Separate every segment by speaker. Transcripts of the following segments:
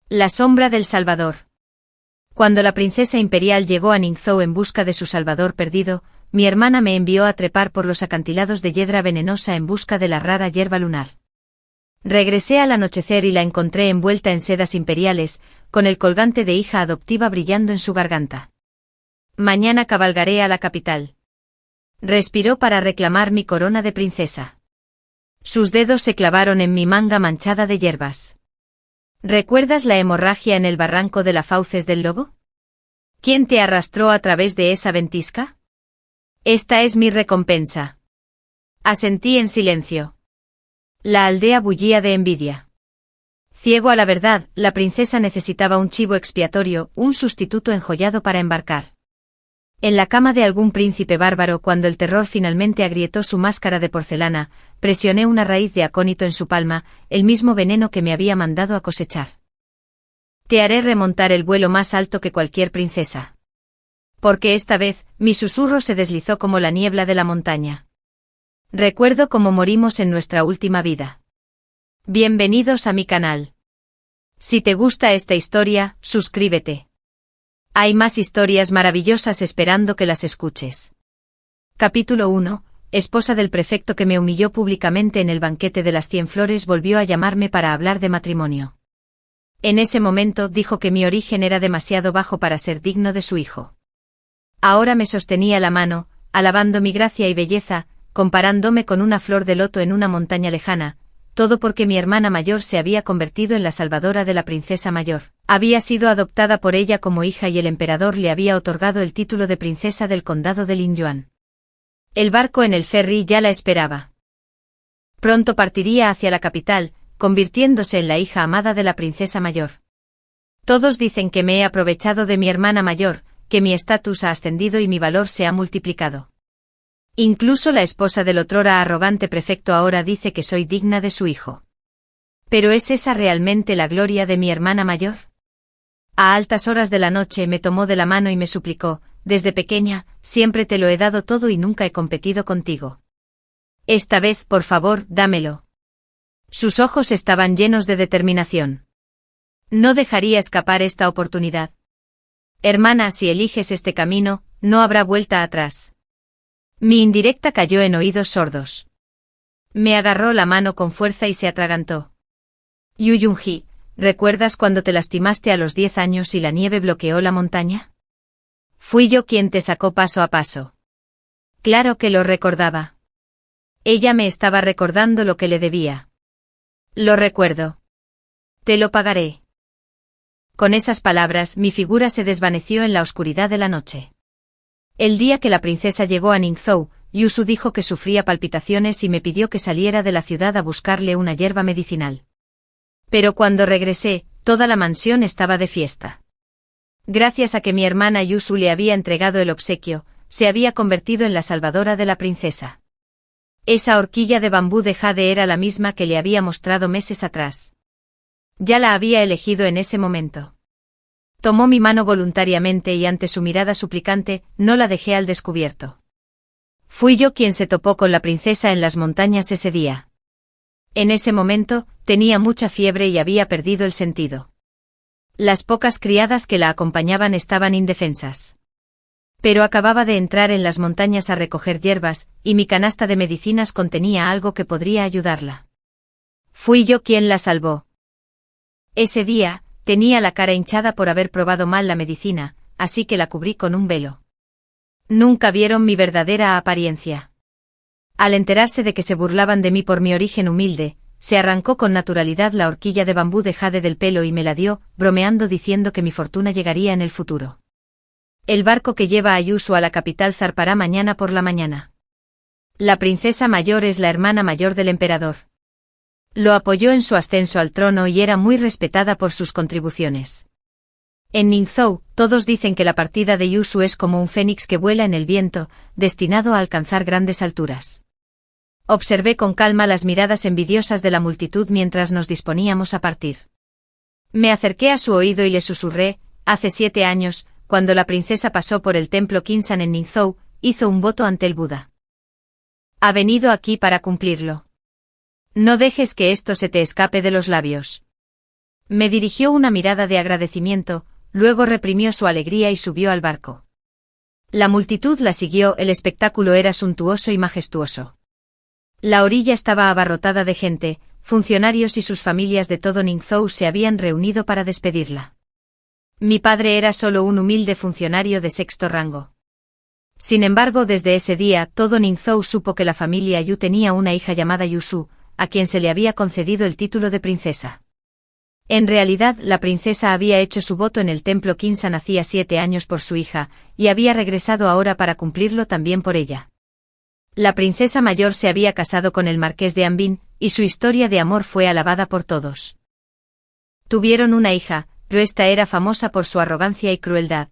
Speaker 1: La sombra del Salvador. Cuando la princesa imperial llegó a Ningzhou en busca de su Salvador perdido, mi hermana me envió a trepar por los acantilados de hiedra venenosa en busca de la rara hierba lunar. Regresé al anochecer y la encontré envuelta en sedas imperiales, con el colgante de hija adoptiva brillando en su garganta. Mañana cabalgaré a la capital. Respiró para reclamar mi corona de princesa. Sus dedos se clavaron en mi manga manchada de hierbas. ¿Recuerdas la hemorragia en el barranco de la Fauces del Lobo? ¿Quién te arrastró a través de esa ventisca? Esta es mi recompensa. Asentí en silencio. La aldea bullía de envidia. Ciego a la verdad, la princesa necesitaba un chivo expiatorio, un sustituto enjollado para embarcar. En la cama de algún príncipe bárbaro, cuando el terror finalmente agrietó su máscara de porcelana, presioné una raíz de acónito en su palma, el mismo veneno que me había mandado a cosechar. Te haré remontar el vuelo más alto que cualquier princesa. Porque esta vez, mi susurro se deslizó como la niebla de la montaña. Recuerdo cómo morimos en nuestra última vida. Bienvenidos a mi canal. Si te gusta esta historia, suscríbete. Hay más historias maravillosas esperando que las escuches. Capítulo 1. Esposa del prefecto que me humilló públicamente en el banquete de las 100 flores volvió a llamarme para hablar de matrimonio. En ese momento dijo que mi origen era demasiado bajo para ser digno de su hijo. Ahora me sostenía la mano, alabando mi gracia y belleza, comparándome con una flor de loto en una montaña lejana, todo porque mi hermana mayor se había convertido en la salvadora de la princesa mayor. Había sido adoptada por ella como hija y el emperador le había otorgado el título de princesa del condado de Linyuan. El barco en el ferry ya la esperaba. Pronto partiría hacia la capital, convirtiéndose en la hija amada de la princesa mayor. Todos dicen que me he aprovechado de mi hermana mayor, que mi estatus ha ascendido y mi valor se ha multiplicado. Incluso la esposa del otrora arrogante prefecto ahora dice que soy digna de su hijo. ¿Pero es esa realmente la gloria de mi hermana mayor? A altas horas de la noche me tomó de la mano y me suplicó, desde pequeña, siempre te lo he dado todo y nunca he competido contigo. Esta vez, por favor, dámelo. Sus ojos estaban llenos de determinación. No dejaría escapar esta oportunidad. Hermana, si eliges este camino, no habrá vuelta atrás. Mi indirecta cayó en oídos sordos. Me agarró la mano con fuerza y se atragantó. Yu Yunji, ¿recuerdas cuando te lastimaste a los 10 años y la nieve bloqueó la montaña? Fui yo quien te sacó paso a paso. Claro que lo recordaba. Ella me estaba recordando lo que le debía. Lo recuerdo. Te lo pagaré. Con esas palabras mi figura se desvaneció en la oscuridad de la noche. El día que la princesa llegó a Ningzhou, Yusu dijo que sufría palpitaciones y me pidió que saliera de la ciudad a buscarle una hierba medicinal. Pero cuando regresé, toda la mansión estaba de fiesta. Gracias a que mi hermana Yusu le había entregado el obsequio, se había convertido en la salvadora de la princesa. Esa horquilla de bambú de jade era la misma que le había mostrado meses atrás. Ya la había elegido en ese momento. Tomó mi mano voluntariamente y ante su mirada suplicante, no la dejé al descubierto. Fui yo quien se topó con la princesa en las montañas ese día. En ese momento, tenía mucha fiebre y había perdido el sentido. Las pocas criadas que la acompañaban estaban indefensas. Pero acababa de entrar en las montañas a recoger hierbas, y mi canasta de medicinas contenía algo que podría ayudarla. Fui yo quien la salvó. Ese día, tenía la cara hinchada por haber probado mal la medicina, así que la cubrí con un velo. Nunca vieron mi verdadera apariencia. Al enterarse de que se burlaban de mí por mi origen humilde, se arrancó con naturalidad la horquilla de bambú de jade del pelo y me la dio, bromeando diciendo que mi fortuna llegaría en el futuro. El barco que lleva a Yusu a la capital zarpará mañana por la mañana. La princesa mayor es la hermana mayor del emperador. Lo apoyó en su ascenso al trono y era muy respetada por sus contribuciones. En Ningzhou, todos dicen que la partida de Yusu es como un fénix que vuela en el viento, destinado a alcanzar grandes alturas. Observé con calma las miradas envidiosas de la multitud mientras nos disponíamos a partir. Me acerqué a su oído y le susurré, hace 7 años, cuando la princesa pasó por el templo Kinsan en Ningzhou, hizo un voto ante el Buda. Ha venido aquí para cumplirlo. No dejes que esto se te escape de los labios. Me dirigió una mirada de agradecimiento, luego reprimió su alegría y subió al barco. La multitud la siguió, el espectáculo era suntuoso y majestuoso. La orilla estaba abarrotada de gente, funcionarios y sus familias de todo Ningzhou se habían reunido para despedirla. Mi padre era solo un humilde funcionario de sexto rango. Sin embargo, desde ese día, todo Ningzhou supo que la familia Yu tenía una hija llamada Yusu, a quien se le había concedido el título de princesa. En realidad, la princesa había hecho su voto en el templo Qinsan hacía 7 años por su hija, y había regresado ahora para cumplirlo también por ella. La princesa mayor se había casado con el marqués de Anbin, y su historia de amor fue alabada por todos. Tuvieron una hija, pero esta era famosa por su arrogancia y crueldad.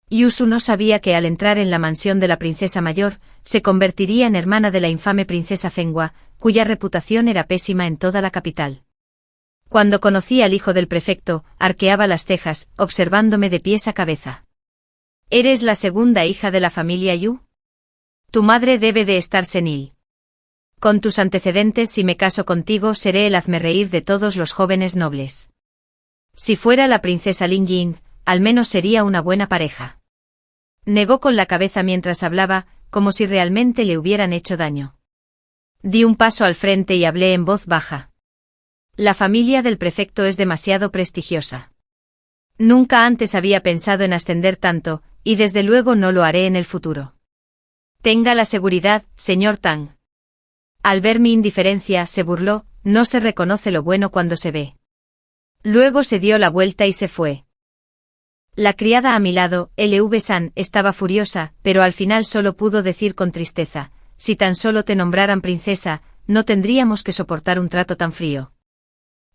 Speaker 1: Yusu no sabía que al entrar en la mansión de la princesa mayor, se convertiría en hermana de la infame princesa Fenghua, cuya reputación era pésima en toda la capital. Cuando conocí al hijo del prefecto, arqueaba las cejas, observándome de pies a cabeza. ¿Eres la segunda hija de la familia Yu? Tu madre debe de estar senil. Con tus antecedentes, si me caso contigo, seré el hazmerreír de todos los jóvenes nobles. Si fuera la princesa Ling Ying, al menos sería una buena pareja. Negó con la cabeza mientras hablaba, como si realmente le hubieran hecho daño. Di un paso al frente y hablé en voz baja. La familia del prefecto es demasiado prestigiosa. Nunca antes había pensado en ascender tanto, y desde luego no lo haré en el futuro. Tenga la seguridad, señor Tang. Al ver mi indiferencia, se burló, no se reconoce lo bueno cuando se ve. Luego se dio la vuelta y se fue. La criada a mi lado, LV-san, estaba furiosa, pero al final solo pudo decir con tristeza, si tan solo te nombraran princesa, no tendríamos que soportar un trato tan frío.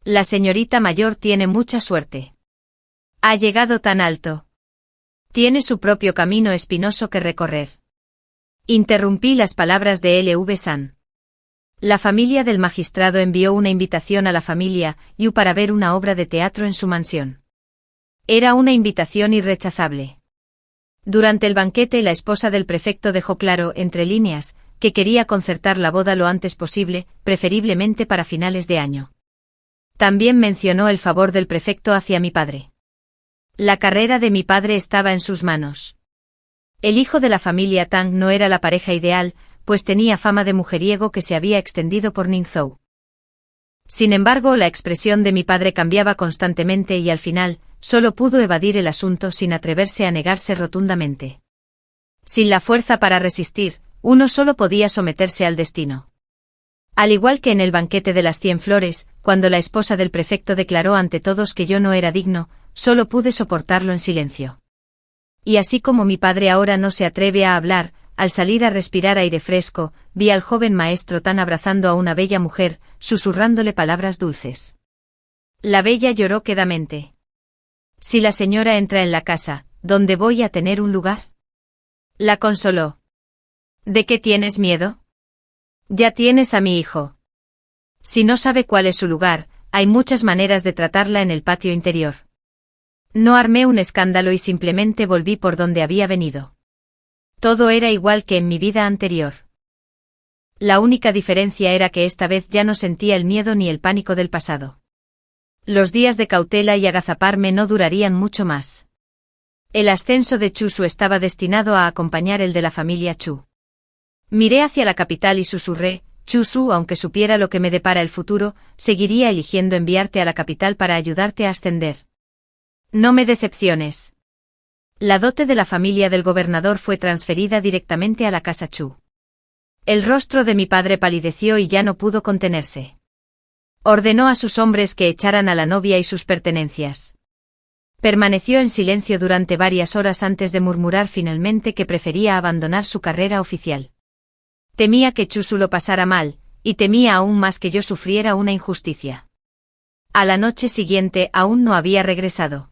Speaker 1: La señorita mayor tiene mucha suerte. Ha llegado tan alto. Tiene su propio camino espinoso que recorrer. Interrumpí las palabras de LV-san. La familia del magistrado envió una invitación a la familia Yu para ver una obra de teatro en su mansión. Era una invitación irrechazable. Durante el banquete, la esposa del prefecto dejó claro, entre líneas, que quería concertar la boda lo antes posible, preferiblemente para finales de año. También mencionó el favor del prefecto hacia mi padre. La carrera de mi padre estaba en sus manos. El hijo de la familia Tang no era la pareja ideal, pues tenía fama de mujeriego que se había extendido por Ningzhou. Sin embargo, la expresión de mi padre cambiaba constantemente y al final, solo pudo evadir el asunto sin atreverse a negarse rotundamente. Sin la fuerza para resistir, uno solo podía someterse al destino. Al igual que en el banquete de las 100 flores, cuando la esposa del prefecto declaró ante todos que yo no era digno, solo pude soportarlo en silencio. Y así como mi padre ahora no se atreve a hablar, al salir a respirar aire fresco, vi al joven maestro Tan abrazando a una bella mujer, susurrándole palabras dulces. La bella lloró quedamente. Si la señora entra en la casa, ¿dónde voy a tener un lugar? La consoló. ¿De qué tienes miedo? Ya tienes a mi hijo. Si no sabe cuál es su lugar, hay muchas maneras de tratarla en el patio interior. No armé un escándalo y simplemente volví por donde había venido. Todo era igual que en mi vida anterior. La única diferencia era que esta vez ya no sentía el miedo ni el pánico del pasado. Los días de cautela y agazaparme no durarían mucho más. El ascenso de Chusu estaba destinado a acompañar el de la familia Chu. Miré hacia la capital y susurré, Chusu, aunque supiera lo que me depara el futuro, seguiría eligiendo enviarte a la capital para ayudarte a ascender. No me decepciones. La dote de la familia del gobernador fue transferida directamente a la casa Chu. El rostro de mi padre palideció y ya no pudo contenerse. Ordenó a sus hombres que echaran a la novia y sus pertenencias. Permaneció en silencio durante varias horas antes de murmurar finalmente que prefería abandonar su carrera oficial. Temía que Chusu lo pasara mal, y temía aún más que yo sufriera una injusticia. A la noche siguiente aún no había regresado.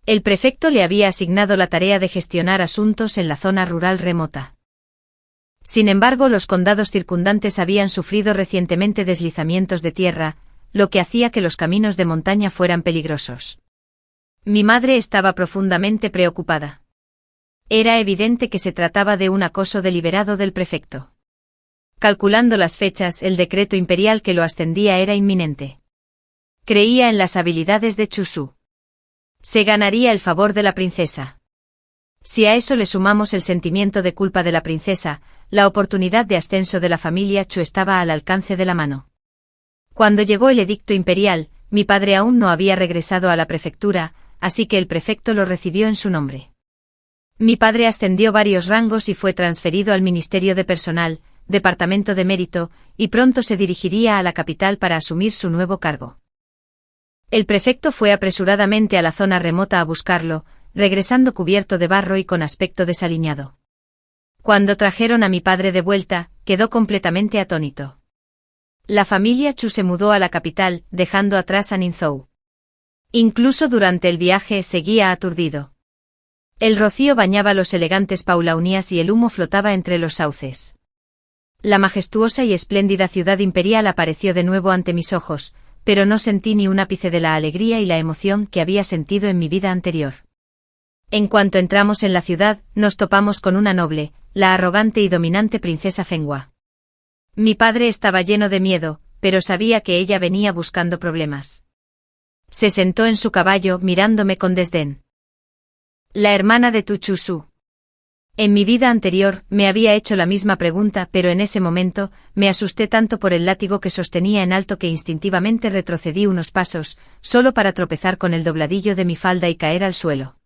Speaker 1: El prefecto le había asignado la tarea de gestionar asuntos en la zona rural remota. Sin embargo, los condados circundantes habían sufrido recientemente deslizamientos de tierra, lo que hacía que los caminos de montaña fueran peligrosos. Mi madre estaba profundamente preocupada. Era evidente que se trataba de un acoso deliberado del prefecto. Calculando las fechas, el decreto imperial que lo ascendía era inminente. Creía en las habilidades de Chusu. Se ganaría el favor de la princesa. Si a eso le sumamos el sentimiento de culpa de la princesa, la oportunidad de ascenso de la familia Chu estaba al alcance de la mano. Cuando llegó el edicto imperial, mi padre aún no había regresado a la prefectura, así que el prefecto lo recibió en su nombre. Mi padre ascendió varios rangos y fue transferido al Ministerio de Personal, Departamento de Mérito, y pronto se dirigiría a la capital para asumir su nuevo cargo. El prefecto fue apresuradamente a la zona remota a buscarlo, regresando cubierto de barro y con aspecto desaliñado. Cuando trajeron a mi padre de vuelta, quedó completamente atónito. La familia Chu se mudó a la capital, dejando atrás a Ningzhou. Incluso durante el viaje seguía aturdido. El rocío bañaba los elegantes paulaunías y el humo flotaba entre los sauces. La majestuosa y espléndida ciudad imperial apareció de nuevo ante mis ojos, pero no sentí ni un ápice de la alegría y la emoción que había sentido en mi vida anterior. En cuanto entramos en la ciudad, nos topamos con una noble, la arrogante y dominante princesa Fenghua. Mi padre estaba lleno de miedo, pero sabía que ella venía buscando problemas. Se sentó en su caballo, mirándome con desdén. La hermana de tu Chusu. En mi vida anterior, me había hecho la misma pregunta, pero en ese momento, me asusté tanto por el látigo que sostenía en alto que instintivamente retrocedí unos pasos, solo para tropezar con el dobladillo de mi falda y caer al suelo.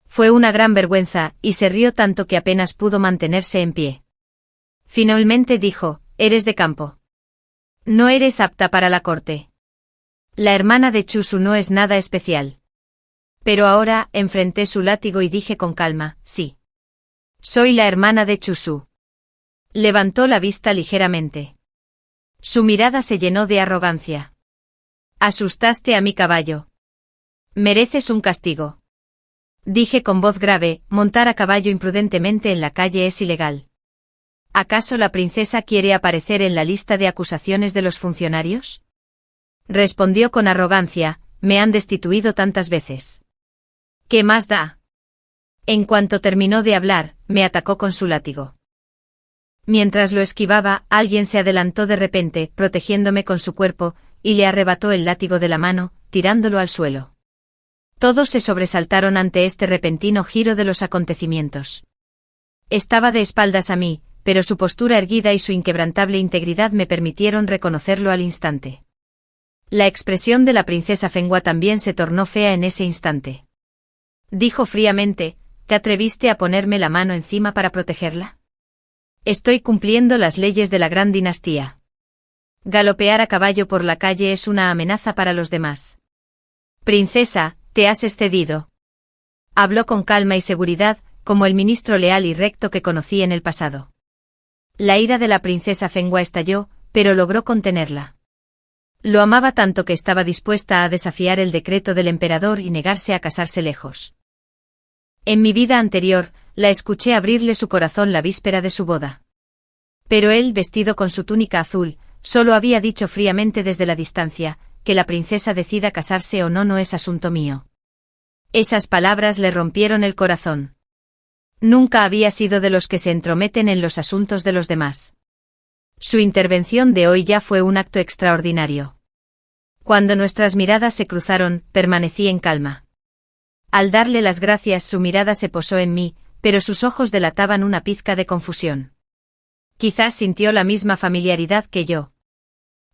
Speaker 1: Fue una gran vergüenza, y se rió tanto que apenas pudo mantenerse en pie. Finalmente dijo, «Eres de campo. No eres apta para la corte». La hermana de Chusu no es nada especial. Pero ahora, enfrenté su látigo y dije con calma, «Sí. Soy la hermana de Chusu». Levantó la vista ligeramente. Su mirada se llenó de arrogancia. «Asustaste a mi caballo. Mereces un castigo». Dije con voz grave, montar a caballo imprudentemente en la calle es ilegal. ¿Acaso la princesa quiere aparecer en la lista de acusaciones de los funcionarios? Respondió con arrogancia, me han destituido tantas veces. ¿Qué más da? En cuanto terminó de hablar, me atacó con su látigo. Mientras lo esquivaba, alguien se adelantó de repente, protegiéndome con su cuerpo, y le arrebató el látigo de la mano, tirándolo al suelo. Todos se sobresaltaron ante este repentino giro de los acontecimientos. Estaba de espaldas a mí, pero su postura erguida y su inquebrantable integridad me permitieron reconocerlo al instante. La expresión de la princesa Fenghua también se tornó fea en ese instante. Dijo fríamente, ¿te atreviste a ponerme la mano encima para protegerla? Estoy cumpliendo las leyes de la gran dinastía. Galopear a caballo por la calle es una amenaza para los demás. Princesa, te has excedido. Habló con calma y seguridad, como el ministro leal y recto que conocí en el pasado. La ira de la princesa Fenghua estalló, pero logró contenerla. Lo amaba tanto que estaba dispuesta a desafiar el decreto del emperador y negarse a casarse lejos. En mi vida anterior, la escuché abrirle su corazón la víspera de su boda. Pero él, vestido con su túnica azul, solo había dicho fríamente desde la distancia, que la princesa decida casarse o no no es asunto mío. Esas palabras le rompieron el corazón. Nunca había sido de los que se entrometen en los asuntos de los demás. Su intervención de hoy ya fue un acto extraordinario. Cuando nuestras miradas se cruzaron, permanecí en calma. Al darle las gracias su mirada se posó en mí, pero sus ojos delataban una pizca de confusión. Quizás sintió la misma familiaridad que yo.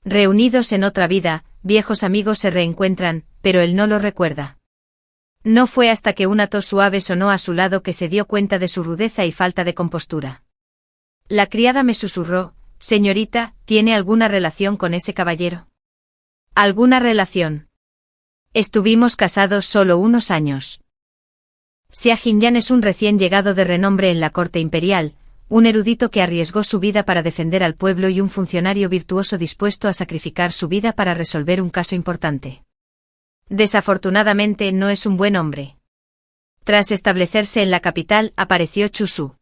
Speaker 1: Reunidos en otra vida, viejos amigos se reencuentran, pero él no lo recuerda. No fue hasta que una tos suave sonó a su lado que se dio cuenta de su rudeza y falta de compostura. La criada me susurró, «Señorita, ¿tiene alguna relación con ese caballero?» «¿Alguna relación?» Estuvimos casados solo unos años. Xia Jinyan es un recién llegado de renombre en la corte imperial, un erudito que arriesgó su vida para defender al pueblo y un funcionario virtuoso dispuesto a sacrificar su vida para resolver un caso importante. Desafortunadamente no es un buen hombre. Tras establecerse en la capital, apareció Chusu.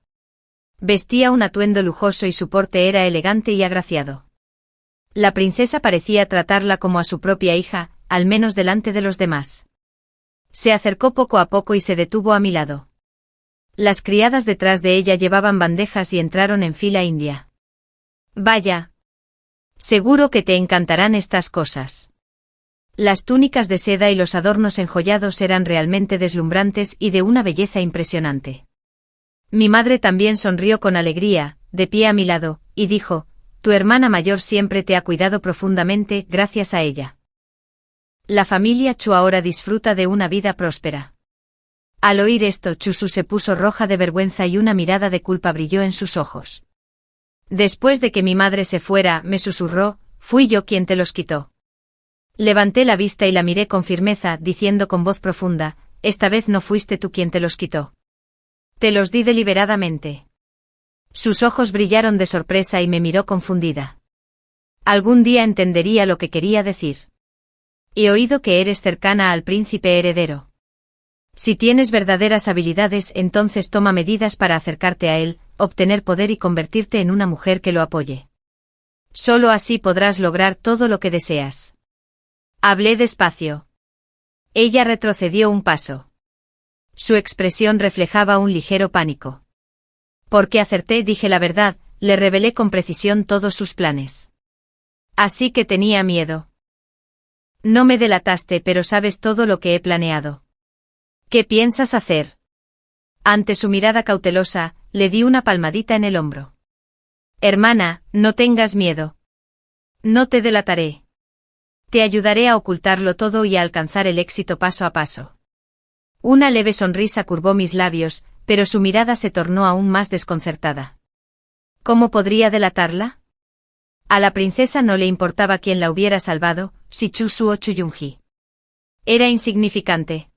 Speaker 1: Vestía un atuendo lujoso y su porte era elegante y agraciado. La princesa parecía tratarla como a su propia hija, al menos delante de los demás. Se acercó poco a poco y se detuvo a mi lado. Las criadas detrás de ella llevaban bandejas y entraron en fila india. «Vaya. Seguro que te encantarán estas cosas». Las túnicas de seda y los adornos enjollados eran realmente deslumbrantes y de una belleza impresionante. Mi madre también sonrió con alegría, de pie a mi lado, y dijo: «Tu hermana mayor siempre te ha cuidado profundamente, gracias a ella. La familia Chu ahora disfruta de una vida próspera». Al oír esto, Chusu se puso roja de vergüenza y una mirada de culpa brilló en sus ojos. Después de que mi madre se fuera, me susurró: «Fui yo quien te los quitó». Levanté la vista y la miré con firmeza, diciendo con voz profunda: «Esta vez no fuiste tú quien te los quitó. Te los di deliberadamente». Sus ojos brillaron de sorpresa y me miró confundida. Algún día entendería lo que quería decir. He oído que eres cercana al príncipe heredero. Si tienes verdaderas habilidades, entonces toma medidas para acercarte a él, obtener poder y convertirte en una mujer que lo apoye. Solo así podrás lograr todo lo que deseas. Hablé despacio. Ella retrocedió un paso. Su expresión reflejaba un ligero pánico. Porque acerté, dije la verdad, le revelé con precisión todos sus planes. Así que tenía miedo. No me delataste, pero sabes todo lo que he planeado. ¿Qué piensas hacer? Ante su mirada cautelosa, le di una palmadita en el hombro. Hermana, no tengas miedo. No te delataré. Te ayudaré a ocultarlo todo y a alcanzar el éxito paso a paso. Una leve sonrisa curvó mis labios, pero su mirada se tornó aún más desconcertada. ¿Cómo podría delatarla? A la princesa no le importaba quién la hubiera salvado, si Chusu o Chuyunji. Era insignificante.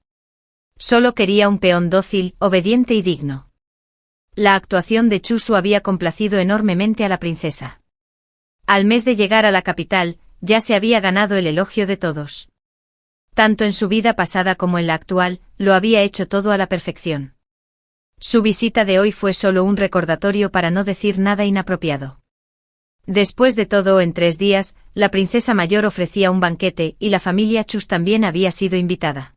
Speaker 1: Solo quería un peón dócil, obediente y digno. La actuación de Chusu había complacido enormemente a la princesa. Al mes de llegar a la capital, ya se había ganado el elogio de todos. Tanto en su vida pasada como en la actual, lo había hecho todo a la perfección. Su visita de hoy fue solo un recordatorio para no decir nada inapropiado. Después de todo, en 3 días, la princesa mayor ofrecía un banquete y la familia Chus también había sido invitada.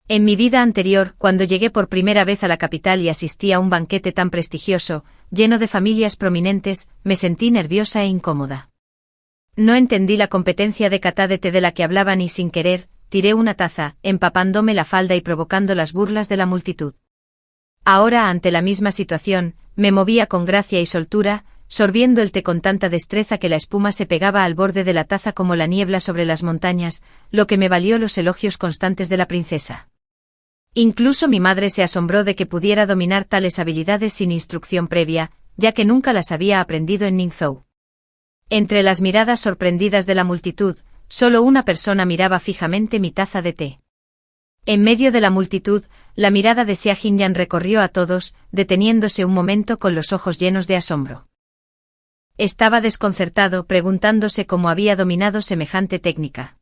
Speaker 1: En mi vida anterior, cuando llegué por primera vez a la capital y asistí a un banquete tan prestigioso, lleno de familias prominentes, me sentí nerviosa e incómoda. No entendí la competencia de kata de té de la que hablaban y sin querer, tiré una taza, empapándome la falda y provocando las burlas de la multitud. Ahora, ante la misma situación, me movía con gracia y soltura, sorbiendo el té con tanta destreza que la espuma se pegaba al borde de la taza como la niebla sobre las montañas, lo que me valió los elogios constantes de la princesa. Incluso mi madre se asombró de que pudiera dominar tales habilidades sin instrucción previa, ya que nunca las había aprendido en Ningzhou. Entre las miradas sorprendidas de la multitud, solo una persona miraba fijamente mi taza de té. En medio de la multitud, la mirada de Xia Jinyan recorrió a todos, deteniéndose un momento con los ojos llenos de asombro. Estaba desconcertado, preguntándose cómo había dominado semejante técnica.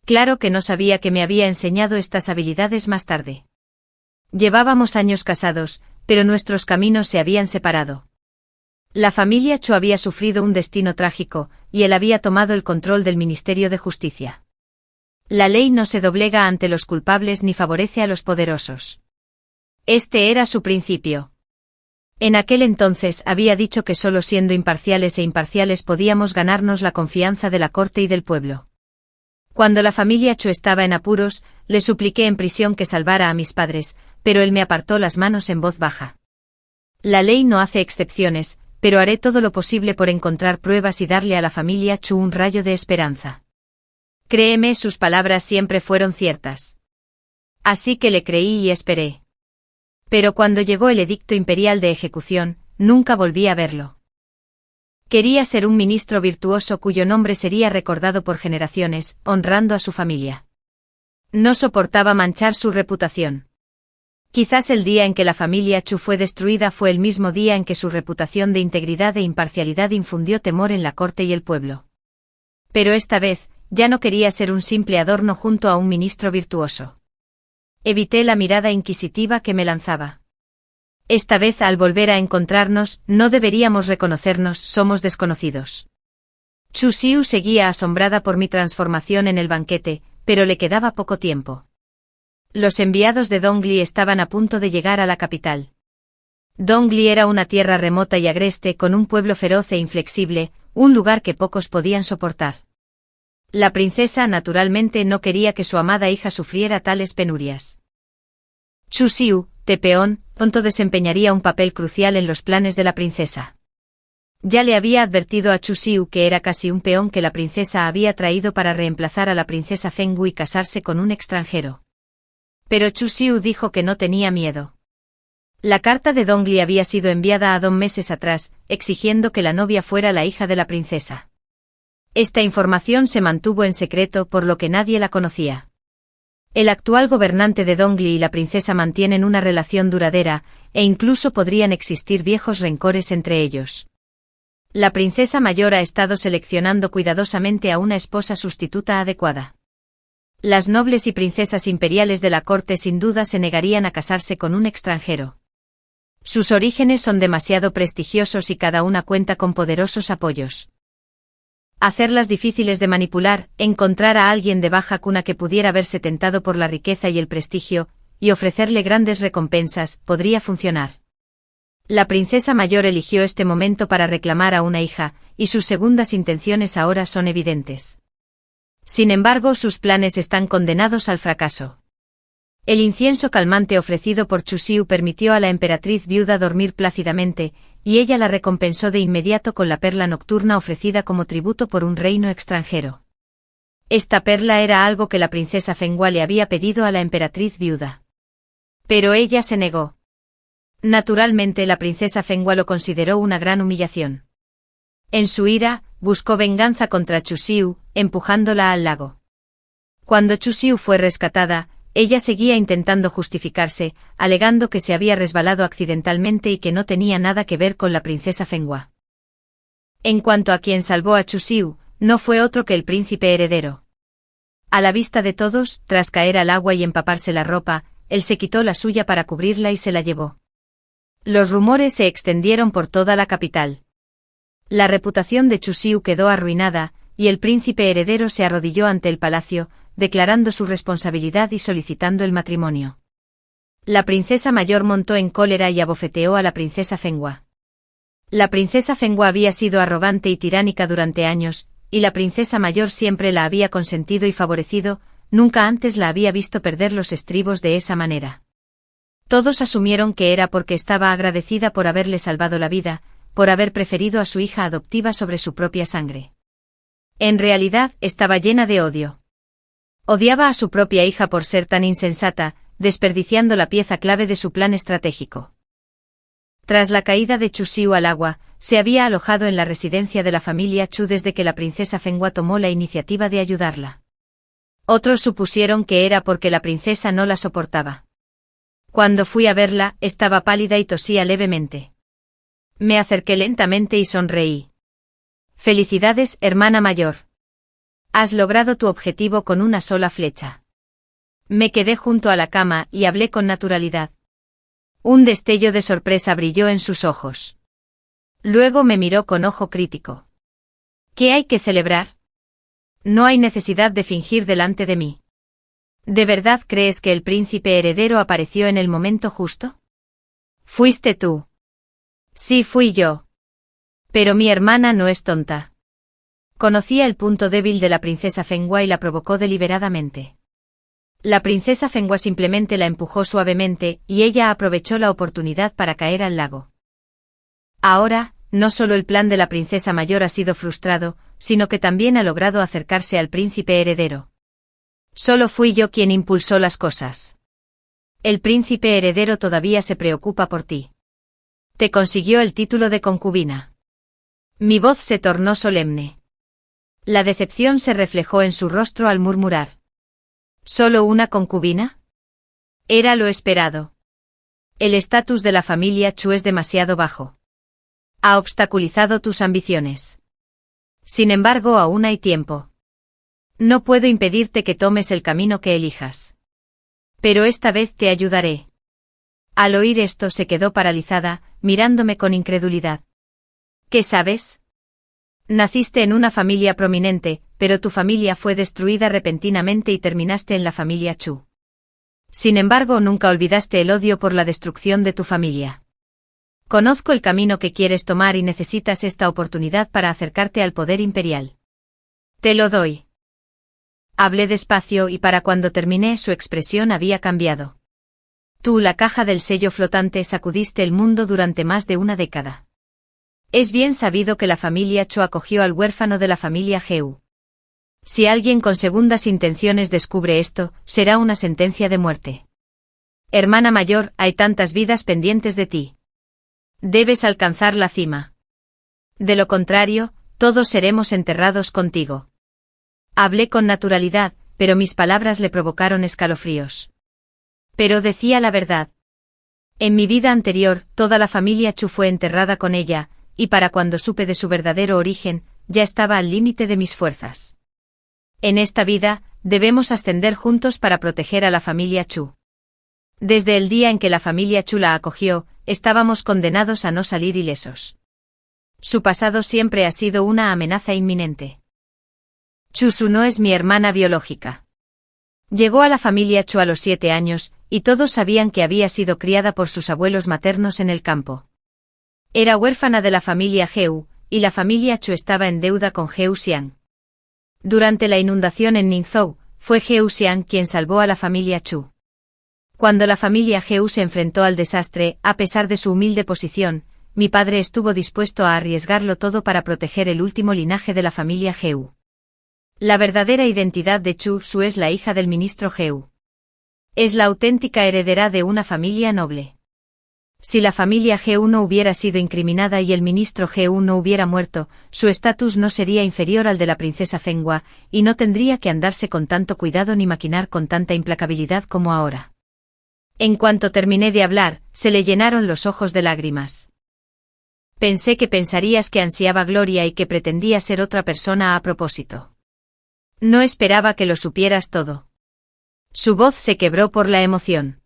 Speaker 1: Claro que no sabía que me había enseñado estas habilidades más tarde. Llevábamos años casados, pero nuestros caminos se habían separado. La familia Chu había sufrido un destino trágico, y él había tomado el control del Ministerio de Justicia. La ley no se doblega ante los culpables ni favorece a los poderosos. Este era su principio. En aquel entonces había dicho que solo siendo imparciales e imparciales podíamos ganarnos la confianza de la corte y del pueblo. Cuando la familia Chu estaba en apuros, le supliqué en prisión que salvara a mis padres, pero él me apartó las manos en voz baja. La ley no hace excepciones, pero haré todo lo posible por encontrar pruebas y darle a la familia Chu un rayo de esperanza. Créeme, sus palabras siempre fueron ciertas. Así que le creí y esperé. Pero cuando llegó el edicto imperial de ejecución, nunca volví a verlo. Quería ser un ministro virtuoso cuyo nombre sería recordado por generaciones, honrando a su familia. No soportaba manchar su reputación. Quizás el día en que la familia Chu fue destruida fue el mismo día en que su reputación de integridad e imparcialidad infundió temor en la corte y el pueblo. Pero esta vez, ya no quería ser un simple adorno junto a un ministro virtuoso. Evité la mirada inquisitiva que me lanzaba. Esta vez, al volver a encontrarnos, no deberíamos reconocernos, somos desconocidos. Chu Xiu seguía asombrada por mi transformación en el banquete, pero le quedaba poco tiempo. Los enviados de Dongli estaban a punto de llegar a la capital. Dongli era una tierra remota y agreste con un pueblo feroz e inflexible, un lugar que pocos podían soportar. La princesa naturalmente no quería que su amada hija sufriera tales penurias. Chu Xiu, Tepeón, pronto desempeñaría un papel crucial en los planes de la princesa. Ya le había advertido a Chu Xiu que era casi un peón que la princesa había traído para reemplazar a la princesa Fengwu y casarse con un extranjero. Pero Chu Xiu dijo que no tenía miedo. La carta de Dongli había sido enviada a 2 meses atrás, exigiendo que la novia fuera la hija de la princesa. Esta información se mantuvo en secreto por lo que nadie la conocía. El actual gobernante de Dongli y la princesa mantienen una relación duradera, e incluso podrían existir viejos rencores entre ellos. La princesa mayor ha estado seleccionando cuidadosamente a una esposa sustituta adecuada. Las nobles y princesas imperiales de la corte sin duda se negarían a casarse con un extranjero. Sus orígenes son demasiado prestigiosos y cada una cuenta con poderosos apoyos. Hacerlas difíciles de manipular, encontrar a alguien de baja cuna que pudiera verse tentado por la riqueza y el prestigio, y ofrecerle grandes recompensas, podría funcionar. La princesa mayor eligió este momento para reclamar a una hija, y sus segundas intenciones ahora son evidentes. Sin embargo, sus planes están condenados al fracaso. El incienso calmante ofrecido por Chu Xiu permitió a la emperatriz viuda dormir plácidamente, y ella la recompensó de inmediato con la perla nocturna ofrecida como tributo por un reino extranjero. Esta perla era algo que la princesa Fengwu le había pedido a la emperatriz viuda. Pero ella se negó. Naturalmente la princesa Fengwu lo consideró una gran humillación. En su ira, buscó venganza contra Chu Xiu, empujándola al lago. Cuando Chu Xiu fue rescatada, ella seguía intentando justificarse, alegando que se había resbalado accidentalmente y que no tenía nada que ver con la princesa Fengwu. En cuanto a quien salvó a Chu Xiu, no fue otro que el príncipe heredero. A la vista de todos, tras caer al agua y empaparse la ropa, él se quitó la suya para cubrirla y se la llevó. Los rumores se extendieron por toda la capital. La reputación de Chu Xiu quedó arruinada, y el príncipe heredero se arrodilló ante el palacio, declarando su responsabilidad y solicitando el matrimonio. La princesa mayor montó en cólera y abofeteó a la princesa Fengwu. La princesa Fengwu había sido arrogante y tiránica durante años, y la princesa mayor siempre la había consentido y favorecido, nunca antes la había visto perder los estribos de esa manera. Todos asumieron que era porque estaba agradecida por haberle salvado la vida, por haber preferido a su hija adoptiva sobre su propia sangre. En realidad, estaba llena de odio. Odiaba a su propia hija por ser tan insensata, desperdiciando la pieza clave de su plan estratégico. Tras la caída de Chu Xiu al agua, se había alojado en la residencia de la familia Chu desde que la princesa Fengwu tomó la iniciativa de ayudarla. Otros supusieron que era porque la princesa no la soportaba. Cuando fui a verla, estaba pálida y tosía levemente. Me acerqué lentamente y sonreí. Felicidades, hermana mayor. Has logrado tu objetivo con una sola flecha. Me quedé junto a la cama y hablé con naturalidad. Un destello de sorpresa brilló en sus ojos. Luego me miró con ojo crítico. ¿Qué hay que celebrar? No hay necesidad de fingir delante de mí. ¿De verdad crees que el príncipe heredero apareció en el momento justo? ¿Fuiste tú? Sí, fui yo. Pero mi hermana no es tonta. Conocía el punto débil de la princesa Fengwu y la provocó deliberadamente. La princesa Fengwu simplemente la empujó suavemente, y ella aprovechó la oportunidad para caer al lago. Ahora, no solo el plan de la princesa mayor ha sido frustrado, sino que también ha logrado acercarse al príncipe heredero. Solo fui yo quien impulsó las cosas. El príncipe heredero todavía se preocupa por ti. Te consiguió el título de concubina. Mi voz se tornó solemne. La decepción se reflejó en su rostro al murmurar. ¿Solo una concubina? Era lo esperado. El estatus de la familia Chu es demasiado bajo. Ha obstaculizado tus ambiciones. Sin embargo, aún hay tiempo. No puedo impedirte que tomes el camino que elijas. Pero esta vez te ayudaré. Al oír esto se quedó paralizada, mirándome con incredulidad. ¿Qué sabes? Naciste en una familia prominente, pero tu familia fue destruida repentinamente y terminaste en la familia Chu. Sin embargo, nunca olvidaste el odio por la destrucción de tu familia. Conozco el camino que quieres tomar y necesitas esta oportunidad para acercarte al poder imperial. Te lo doy. Hablé despacio y para cuando terminé su expresión había cambiado. Tú, la caja del sello flotante, sacudiste el mundo durante más de una década. Es bien sabido que la familia Cho acogió al huérfano de la familia Geu. Si alguien con segundas intenciones descubre esto, será una sentencia de muerte. Hermana mayor, hay tantas vidas pendientes de ti. Debes alcanzar la cima. De lo contrario, todos seremos enterrados contigo. Hablé con naturalidad, pero mis palabras le provocaron escalofríos. Pero decía la verdad. En mi vida anterior, toda la familia Chu fue enterrada con ella, y para cuando supe de su verdadero origen, ya estaba al límite de mis fuerzas. En esta vida, debemos ascender juntos para proteger a la familia Chu. Desde el día en que la familia Chu la acogió, estábamos condenados a no salir ilesos. Su pasado siempre ha sido una amenaza inminente. Chu-su no es mi hermana biológica. Llegó a la familia Chu a los 7 años, y todos sabían que había sido criada por sus abuelos maternos en el campo. Era huérfana de la familia Geu, y la familia Chu estaba en deuda con Geu Xiang. Durante la inundación en Ningzhou, fue Geu Xiang quien salvó a la familia Chu. Cuando la familia Geu se enfrentó al desastre, a pesar de su humilde posición, mi padre estuvo dispuesto a arriesgarlo todo para proteger el último linaje de la familia Geu. La verdadera identidad de Chu-su es la hija del ministro Geu. Es la auténtica heredera de una familia noble. Si la familia Geu no hubiera sido incriminada y el ministro Geu no hubiera muerto, su estatus no sería inferior al de la princesa Fenghua, y no tendría que andarse con tanto cuidado ni maquinar con tanta implacabilidad como ahora. En cuanto terminé de hablar, se le llenaron los ojos de lágrimas. Pensé que pensarías que ansiaba gloria y que pretendía ser otra persona a propósito. No esperaba que lo supieras todo. Su voz se quebró por la emoción.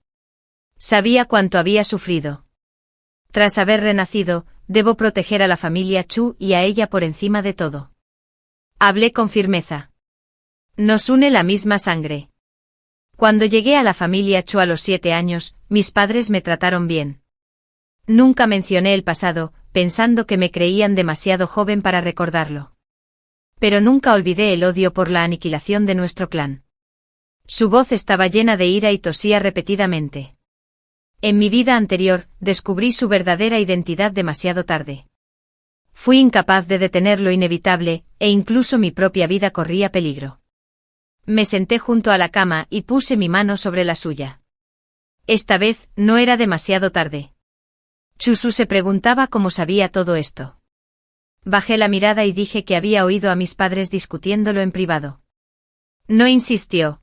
Speaker 1: Sabía cuánto había sufrido. Tras haber renacido, debo proteger a la familia Chu y a ella por encima de todo. Hablé con firmeza. Nos une la misma sangre. Cuando llegué a la familia Chu a los 7 años, mis padres me trataron bien. Nunca mencioné el pasado, pensando que me creían demasiado joven para recordarlo. Pero nunca olvidé el odio por la aniquilación de nuestro clan. Su voz estaba llena de ira y tosía repetidamente. En mi vida anterior, descubrí su verdadera identidad demasiado tarde. Fui incapaz de detener lo inevitable, e incluso mi propia vida corría peligro. Me senté junto a la cama y puse mi mano sobre la suya. Esta vez, no era demasiado tarde. Chu-su se preguntaba cómo sabía todo esto. Bajé la mirada y dije que había oído a mis padres discutiéndolo en privado. No insistió.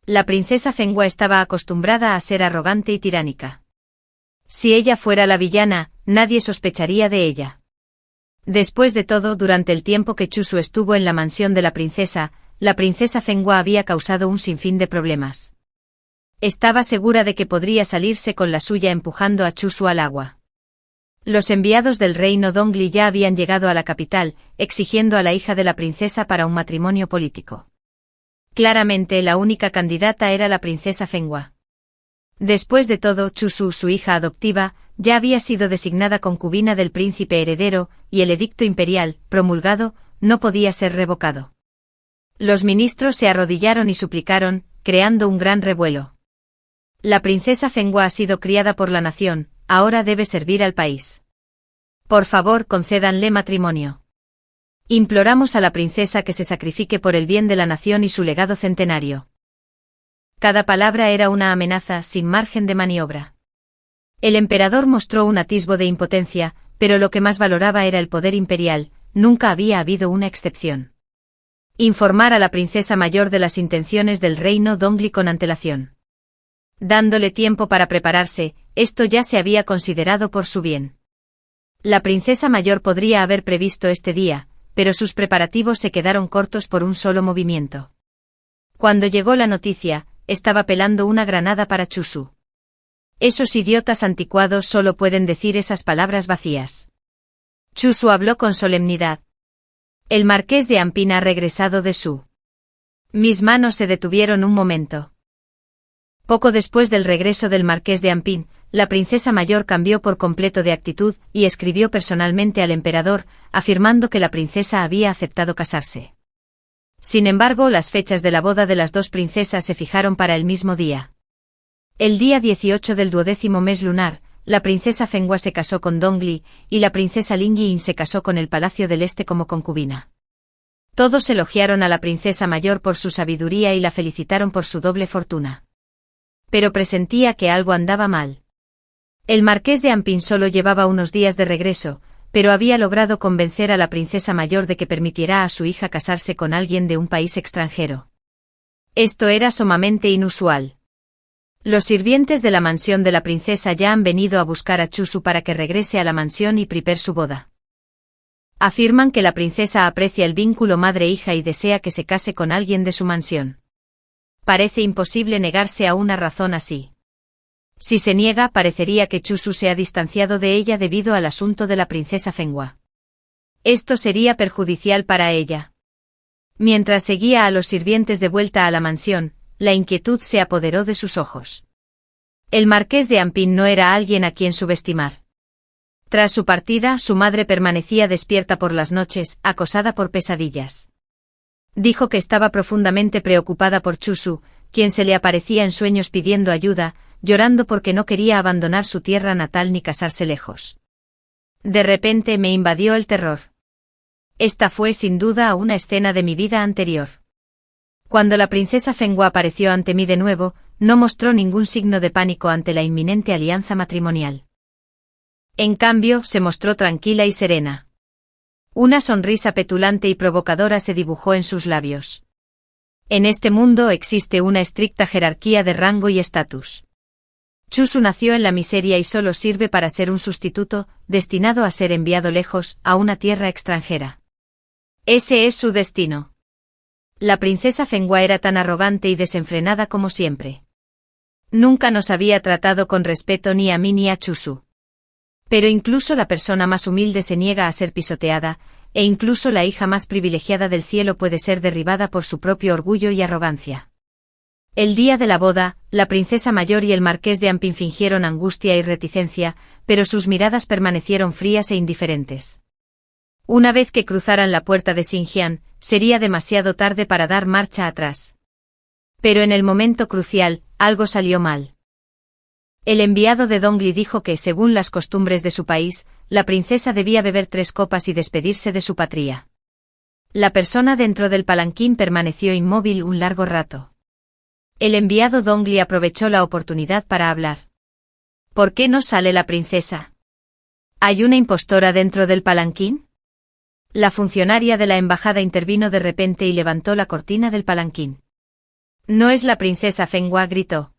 Speaker 1: La princesa Fenghua estaba acostumbrada a ser arrogante y tiránica. Si ella fuera la villana, nadie sospecharía de ella. Después de todo, durante el tiempo que Chu-su estuvo en la mansión de la princesa Fenghua había causado un sinfín de problemas. Estaba segura de que podría salirse con la suya empujando a Chu-su al agua. Los enviados del reino Dongli ya habían llegado a la capital, exigiendo a la hija de la princesa para un matrimonio político. Claramente la única candidata era la princesa Fenghua. Después de todo, Chu-su, su hija adoptiva, ya había sido designada concubina del príncipe heredero, y el edicto imperial, promulgado, no podía ser revocado. Los ministros se arrodillaron y suplicaron, creando un gran revuelo. La princesa Fenghua ha sido criada por la nación, ahora debe servir al país. Por favor, concédanle matrimonio. Imploramos a la princesa que se sacrifique por el bien de la nación y su legado centenario. Cada palabra era una amenaza sin margen de maniobra. El emperador mostró un atisbo de impotencia, pero lo que más valoraba era el poder imperial, nunca había habido una excepción. Informar a la princesa mayor de las intenciones del reino Dongli con antelación. Dándole tiempo para prepararse, esto ya se había considerado por su bien. La princesa mayor podría haber previsto este día, pero sus preparativos se quedaron cortos por un solo movimiento. Cuando llegó la noticia, estaba pelando una granada para Chu-su. Esos idiotas anticuados solo pueden decir esas palabras vacías. Chu-su habló con solemnidad. El marqués de Ampin ha regresado de su. Mis manos se detuvieron un momento. Poco después del regreso del marqués de Ampin, la princesa mayor cambió por completo de actitud y escribió personalmente al emperador, afirmando que la princesa había aceptado casarse. Sin embargo, las fechas de la boda de las dos princesas se fijaron para el mismo día. El día 18 del 12º mes lunar, la princesa Fenghua se casó con Dongli, y la princesa Lingyin se casó con el Palacio del Este como concubina. Todos elogiaron a la princesa mayor por su sabiduría y la felicitaron por su doble fortuna. Pero presentía que algo andaba mal. El marqués de Ampin solo llevaba unos días de regreso, pero había logrado convencer a la princesa mayor de que permitiera a su hija casarse con alguien de un país extranjero. Esto era sumamente inusual. Los sirvientes de la mansión de la princesa ya han venido a buscar a Chusu para que regrese a la mansión y prepare su boda. Afirman que la princesa aprecia el vínculo madre-hija y desea que se case con alguien de su mansión. Parece imposible negarse a una razón así. Si se niega, parecería que Chusu se ha distanciado de ella debido al asunto de la princesa Fenghua. Esto sería perjudicial para ella. Mientras seguía a los sirvientes de vuelta a la mansión, la inquietud se apoderó de sus ojos. El marqués de Ampin no era alguien a quien subestimar. Tras su partida, su madre permanecía despierta por las noches, acosada por pesadillas. Dijo que estaba profundamente preocupada por Chusu, quien se le aparecía en sueños pidiendo ayuda, llorando porque no quería abandonar su tierra natal ni casarse lejos. De repente me invadió el terror. Esta fue sin duda una escena de mi vida anterior. Cuando la princesa Fenghua apareció ante mí de nuevo, no mostró ningún signo de pánico ante la inminente alianza matrimonial. En cambio, se mostró tranquila y serena. Una sonrisa petulante y provocadora se dibujó en sus labios. En este mundo existe una estricta jerarquía de rango y estatus. Chusu nació en la miseria y solo sirve para ser un sustituto, destinado a ser enviado lejos, a una tierra extranjera. Ese es su destino. La princesa Fenghua era tan arrogante y desenfrenada como siempre. Nunca nos había tratado con respeto ni a mí ni a Chusu. Pero incluso la persona más humilde se niega a ser pisoteada, e incluso la hija más privilegiada del cielo puede ser derribada por su propio orgullo y arrogancia. El día de la boda, la princesa mayor y el marqués de Ampin fingieron angustia y reticencia, pero sus miradas permanecieron frías e indiferentes. Una vez que cruzaran la puerta de Xinjiang, sería demasiado tarde para dar marcha atrás. Pero en el momento crucial, algo salió mal. El enviado de Dongli dijo que, según las costumbres de su país, la princesa debía beber 3 copas y despedirse de su patria. La persona dentro del palanquín permaneció inmóvil un largo rato. El enviado Dongli aprovechó la oportunidad para hablar. ¿Por qué no sale la princesa? ¿Hay una impostora dentro del palanquín? La funcionaria de la embajada intervino de repente y levantó la cortina del palanquín. No es la princesa Fenghua, gritó.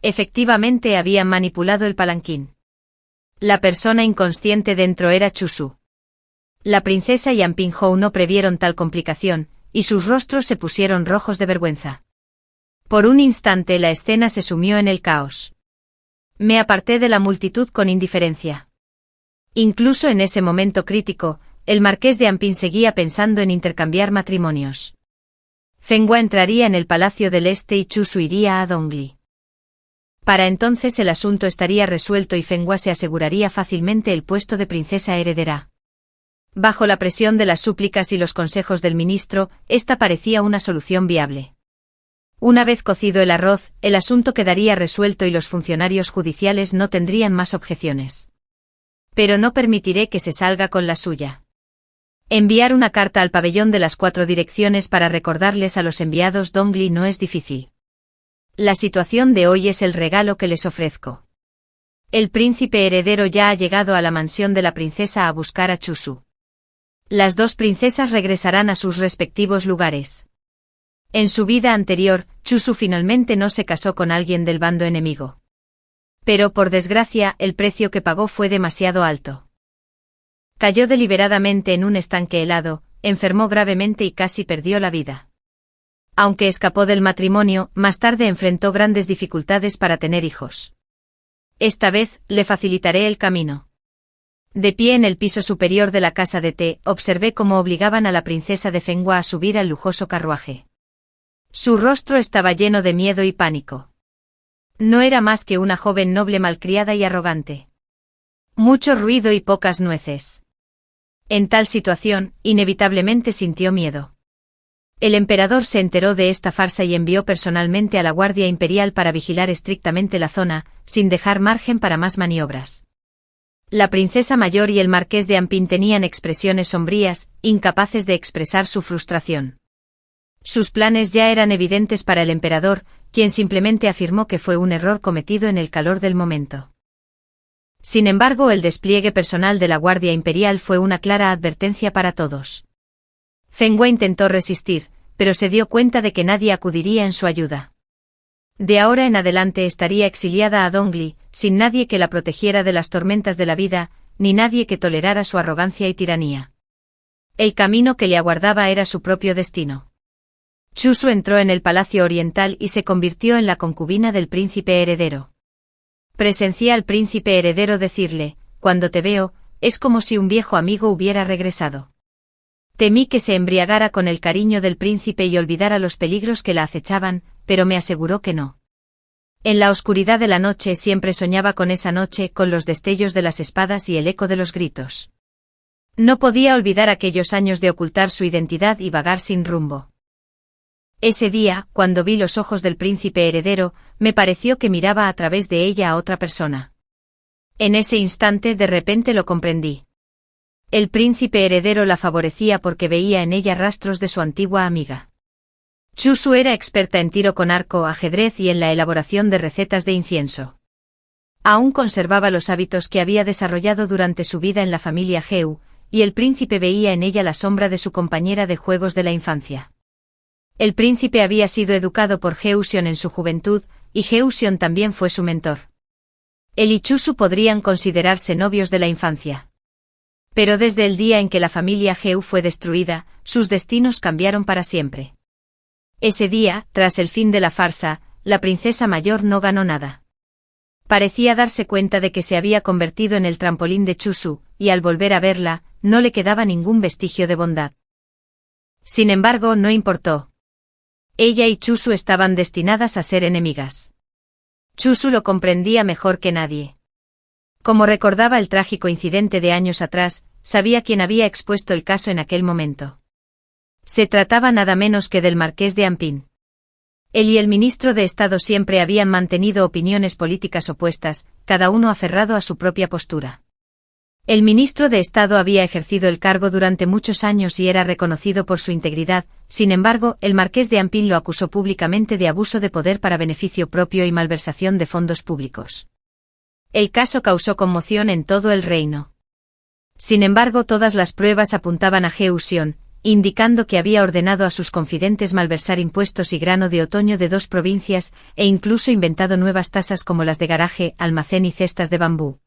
Speaker 1: Efectivamente habían manipulado el palanquín. La persona inconsciente dentro era Chusu. La princesa y Ampin Hou no previeron tal complicación, y sus rostros se pusieron rojos de vergüenza. Por un instante la escena se sumió en el caos. Me aparté de la multitud con indiferencia. Incluso en ese momento crítico, el marqués de Ampin seguía pensando en intercambiar matrimonios. Fenghua entraría en el Palacio del Este y Chusu iría a Dongli. Para entonces el asunto estaría resuelto y Fenghua se aseguraría fácilmente el puesto de princesa heredera. Bajo la presión de las súplicas y los consejos del ministro, esta parecía una solución viable. Una vez cocido el arroz, el asunto quedaría resuelto y los funcionarios judiciales no tendrían más objeciones. Pero no permitiré que se salga con la suya. Enviar una carta al pabellón de las 4 direcciones para recordarles a los enviados Dongli no es difícil. La situación de hoy es el regalo que les ofrezco. El príncipe heredero ya ha llegado a la mansión de la princesa a buscar a Chusu. Las 2 princesas regresarán a sus respectivos lugares. En su vida anterior, Chusu finalmente no se casó con alguien del bando enemigo. Pero por desgracia, el precio que pagó fue demasiado alto. Cayó deliberadamente en un estanque helado, enfermó gravemente y casi perdió la vida. Aunque escapó del matrimonio, más tarde enfrentó grandes dificultades para tener hijos. Esta vez, le facilitaré el camino. De pie en el piso superior de la casa de té, observé cómo obligaban a la princesa de Fenghua a subir al lujoso carruaje. Su rostro estaba lleno de miedo y pánico. No era más que una joven noble malcriada y arrogante. Mucho ruido y pocas nueces. En tal situación, inevitablemente sintió miedo. El emperador se enteró de esta farsa y envió personalmente a la Guardia Imperial para vigilar estrictamente la zona, sin dejar margen para más maniobras. La princesa mayor y el marqués de Ampin tenían expresiones sombrías, incapaces de expresar su frustración. Sus planes ya eran evidentes para el emperador, quien simplemente afirmó que fue un error cometido en el calor del momento. Sin embargo, el despliegue personal de la Guardia Imperial fue una clara advertencia para todos. Feng Wei intentó resistir, pero se dio cuenta de que nadie acudiría en su ayuda. De ahora en adelante estaría exiliada a Dongli, sin nadie que la protegiera de las tormentas de la vida, ni nadie que tolerara su arrogancia y tiranía. El camino que le aguardaba era su propio destino. Chusu entró en el Palacio Oriental y se convirtió en la concubina del príncipe heredero. Presencié al príncipe heredero decirle: «Cuando te veo, es como si un viejo amigo hubiera regresado». Temí que se embriagara con el cariño del príncipe y olvidara los peligros que la acechaban, pero me aseguró que no. En la oscuridad de la noche siempre soñaba con esa noche, con los destellos de las espadas y el eco de los gritos. No podía olvidar aquellos años de ocultar su identidad y vagar sin rumbo. Ese día, cuando vi los ojos del príncipe heredero, me pareció que miraba a través de ella a otra persona. En ese instante de repente lo comprendí. El príncipe heredero la favorecía porque veía en ella rastros de su antigua amiga. Chusu era experta en tiro con arco, ajedrez y en la elaboración de recetas de incienso. Aún conservaba los hábitos que había desarrollado durante su vida en la familia Heu, y el príncipe veía en ella la sombra de su compañera de juegos de la infancia. El príncipe había sido educado por Heusion en su juventud, y Heusion también fue su mentor. Él y Chusu podrían considerarse novios de la infancia. Pero desde el día en que la familia Heu fue destruida, sus destinos cambiaron para siempre. Ese día, tras el fin de la farsa, la princesa mayor no ganó nada. Parecía darse cuenta de que se había convertido en el trampolín de Chusu, y al volver a verla, no le quedaba ningún vestigio de bondad. Sin embargo, no importó. Ella y Chusu estaban destinadas a ser enemigas. Chusu lo comprendía mejor que nadie. Como recordaba el trágico incidente de años atrás, sabía quién había expuesto el caso en aquel momento. Se trataba nada menos que del marqués de Ampin. Él y el ministro de Estado siempre habían mantenido opiniones políticas opuestas, cada uno aferrado a su propia postura. El ministro de Estado había ejercido el cargo durante muchos años y era reconocido por su integridad, sin embargo, el marqués de Ampin lo acusó públicamente de abuso de poder para beneficio propio y malversación de fondos públicos. El caso causó conmoción en todo el reino. Sin embargo, todas las pruebas apuntaban a Heusion, indicando que había ordenado a sus confidentes malversar impuestos y grano de otoño de 2 provincias, e incluso inventado nuevas tasas como las de garaje, almacén y cestas de bambú.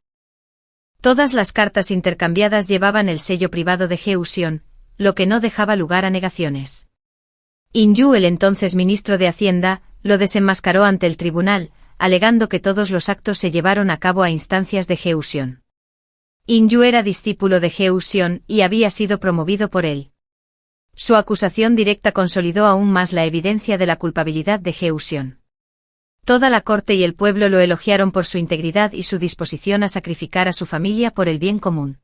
Speaker 1: Todas las cartas intercambiadas llevaban el sello privado de Heusion, lo que no dejaba lugar a negaciones. Inyu, el entonces ministro de Hacienda, lo desenmascaró ante el tribunal, alegando que todos los actos se llevaron a cabo a instancias de Heusion. Inyu era discípulo de Heusion y había sido promovido por él. Su acusación directa consolidó aún más la evidencia de la culpabilidad de Heusion. Toda la corte y el pueblo lo elogiaron por su integridad y su disposición a sacrificar a su familia por el bien común.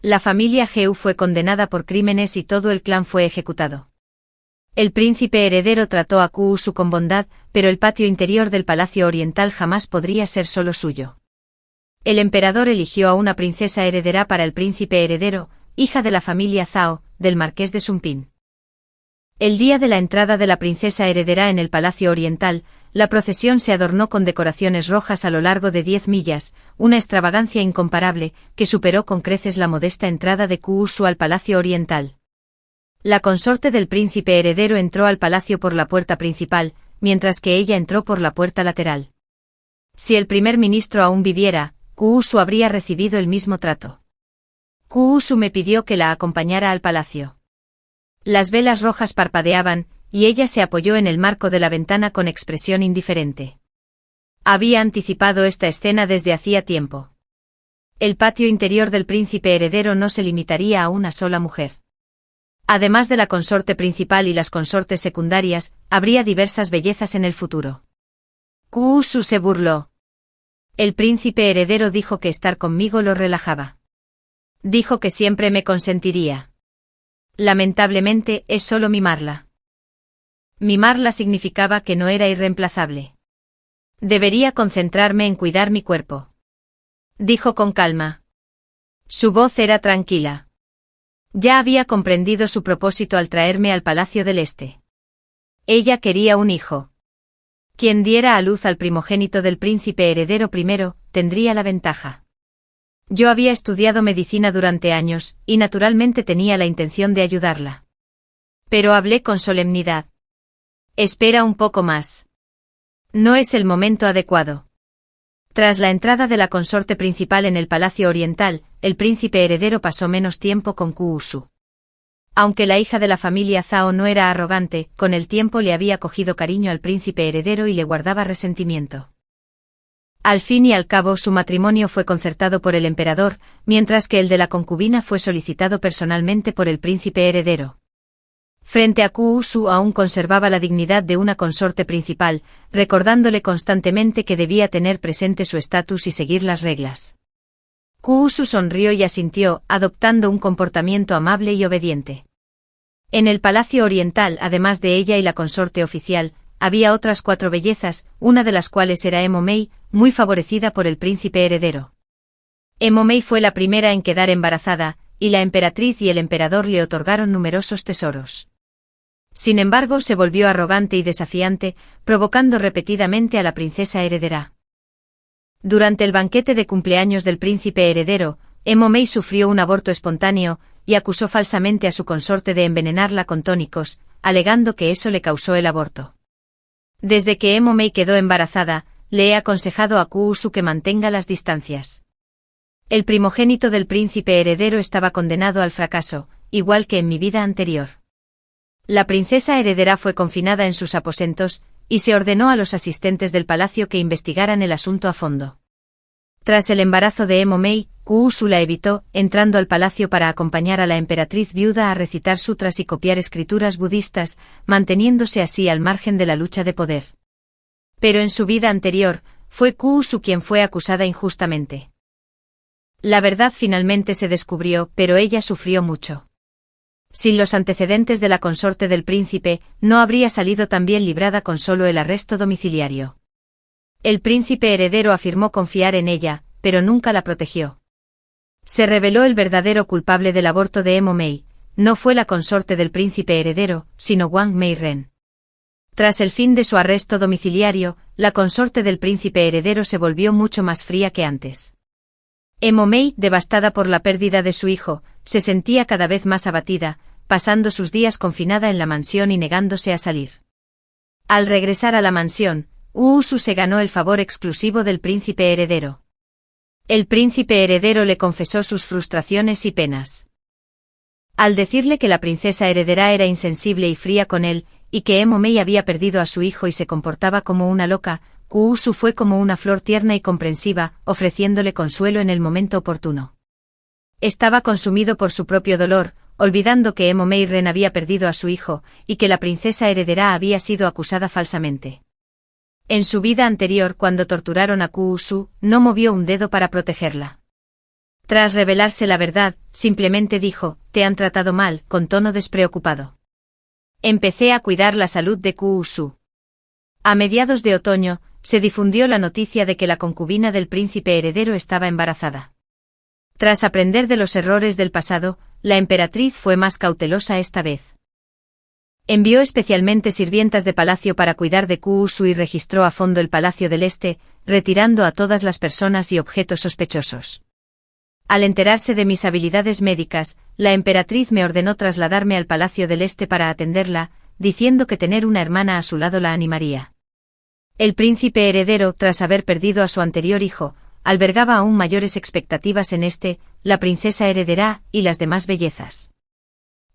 Speaker 1: La familia Heu fue condenada por crímenes y todo el clan fue ejecutado. El príncipe heredero trató a Kuusu con bondad, pero el patio interior del Palacio Oriental jamás podría ser solo suyo. El emperador eligió a una princesa heredera para el príncipe heredero, hija de la familia Zhao, del marqués de Sumpin. El día de la entrada de la princesa heredera en el Palacio Oriental, la procesión se adornó con decoraciones rojas a lo largo de 10 millas, una extravagancia incomparable, que superó con creces la modesta entrada de Kuusu al Palacio Oriental. La consorte del príncipe heredero entró al palacio por la puerta principal, mientras que ella entró por la puerta lateral. Si el primer ministro aún viviera, Kuusu habría recibido el mismo trato. Kuusu me pidió que la acompañara al palacio. Las velas rojas parpadeaban, y ella se apoyó en el marco de la ventana con expresión indiferente. Había anticipado esta escena desde hacía tiempo. El patio interior del príncipe heredero no se limitaría a una sola mujer. Además de la consorte principal y las consortes secundarias, habría diversas bellezas en el futuro. Kuusu se burló. El príncipe heredero dijo que estar conmigo lo relajaba. Dijo que siempre me consentiría. Lamentablemente, es solo mimarla. Mimarla significaba que no era irreemplazable. Debería concentrarme en cuidar mi cuerpo, dijo con calma. Su voz era tranquila. Ya había comprendido su propósito al traerme al Palacio del Este. Ella quería un hijo. Quien diera a luz al primogénito del príncipe heredero primero, tendría la ventaja. Yo había estudiado medicina durante años, y naturalmente tenía la intención de ayudarla. Pero hablé con solemnidad. Espera un poco más. No es el momento adecuado. Tras la entrada de la consorte principal en el Palacio Oriental, el príncipe heredero pasó menos tiempo con Kuusu. Aunque la hija de la familia Zhao no era arrogante, con el tiempo le había cogido cariño al príncipe heredero y le guardaba resentimiento. Al fin y al cabo su matrimonio fue concertado por el emperador, mientras que el de la concubina fue solicitado personalmente por el príncipe heredero. Frente a Kuusu aún conservaba la dignidad de una consorte principal, recordándole constantemente que debía tener presente su estatus y seguir las reglas. Kuusu sonrió y asintió, adoptando un comportamiento amable y obediente. En el Palacio Oriental, además de ella y la consorte oficial, había otras 4 bellezas, una de las cuales era Emomei, muy favorecida por el príncipe heredero. Emomei fue la primera en quedar embarazada, y la emperatriz y el emperador le otorgaron numerosos tesoros. Sin embargo, se volvió arrogante y desafiante, provocando repetidamente a la princesa heredera. Durante el banquete de cumpleaños del príncipe heredero, Emomei sufrió un aborto espontáneo, y acusó falsamente a su consorte de envenenarla con tónicos, alegando que eso le causó el aborto. Desde que Emomei quedó embarazada, le he aconsejado a Kuusu que mantenga las distancias. El primogénito del príncipe heredero estaba condenado al fracaso, igual que en mi vida anterior. La princesa heredera fue confinada en sus aposentos, y se ordenó a los asistentes del palacio que investigaran el asunto a fondo. Tras el embarazo de Emomei, Kuusu la evitó, entrando al palacio para acompañar a la emperatriz viuda a recitar sutras y copiar escrituras budistas, manteniéndose así al margen de la lucha de poder. Pero en su vida anterior, fue Kuusu quien fue acusada injustamente. La verdad finalmente se descubrió, pero ella sufrió mucho. Sin los antecedentes de la consorte del príncipe, no habría salido tan bien librada con solo el arresto domiciliario. El príncipe heredero afirmó confiar en ella, pero nunca la protegió. Se reveló el verdadero culpable del aborto de Emomei, no fue la consorte del príncipe heredero, sino Wang Meiren. Tras el fin de su arresto domiciliario, la consorte del príncipe heredero se volvió mucho más fría que antes. Emomei, devastada por la pérdida de su hijo, se sentía cada vez más abatida, pasando sus días confinada en la mansión y negándose a salir. Al regresar a la mansión, Usu se ganó el favor exclusivo del príncipe heredero. El príncipe heredero le confesó sus frustraciones y penas. Al decirle que la princesa heredera era insensible y fría con él, y que Emomei había perdido a su hijo y se comportaba como una loca, Usu fue como una flor tierna y comprensiva, ofreciéndole consuelo en el momento oportuno. Estaba consumido por su propio dolor, olvidando que Emomei Ren había perdido a su hijo, y que la princesa heredera había sido acusada falsamente. En su vida anterior, cuando torturaron a Kuusu, no movió un dedo para protegerla. Tras revelarse la verdad, simplemente dijo, «Te han tratado mal», con tono despreocupado. Empecé a cuidar la salud de Kuusu. A mediados de otoño, se difundió la noticia de que la concubina del príncipe heredero estaba embarazada. Tras aprender de los errores del pasado, la emperatriz fue más cautelosa esta vez. Envió especialmente sirvientas de palacio para cuidar de Kuusu y registró a fondo el Palacio del Este, retirando a todas las personas y objetos sospechosos. Al enterarse de mis habilidades médicas, la emperatriz me ordenó trasladarme al Palacio del Este para atenderla, diciendo que tener una hermana a su lado la animaría. El príncipe heredero, tras haber perdido a su anterior hijo, albergaba aún mayores expectativas en este, la princesa heredera y las demás bellezas.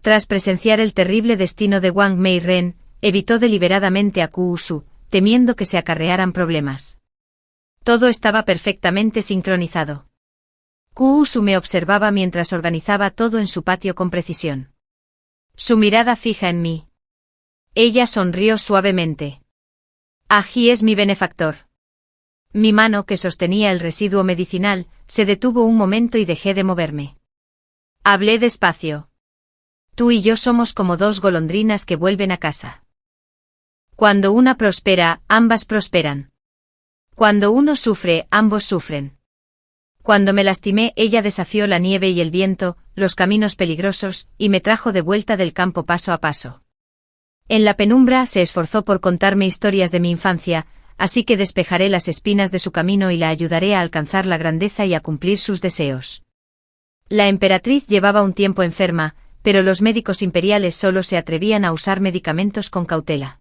Speaker 1: Tras presenciar el terrible destino de Wang Meiren, evitó deliberadamente a Kuusu, temiendo que se acarrearan problemas. Todo estaba perfectamente sincronizado. Kuusu me observaba mientras organizaba todo en su patio con precisión. Su mirada fija en mí. Ella sonrió suavemente. Allí es mi benefactor. Mi mano, que sostenía el residuo medicinal, se detuvo un momento y dejé de moverme. Hablé despacio. Tú y yo somos como 2 golondrinas que vuelven a casa. Cuando una prospera, ambas prosperan. Cuando uno sufre, ambos sufren. Cuando me lastimé, ella desafió la nieve y el viento, los caminos peligrosos, y me trajo de vuelta del campo paso a paso. En la penumbra se esforzó por contarme historias de mi infancia, así que despejaré las espinas de su camino y la ayudaré a alcanzar la grandeza y a cumplir sus deseos. La emperatriz llevaba un tiempo enferma, pero los médicos imperiales solo se atrevían a usar medicamentos con cautela.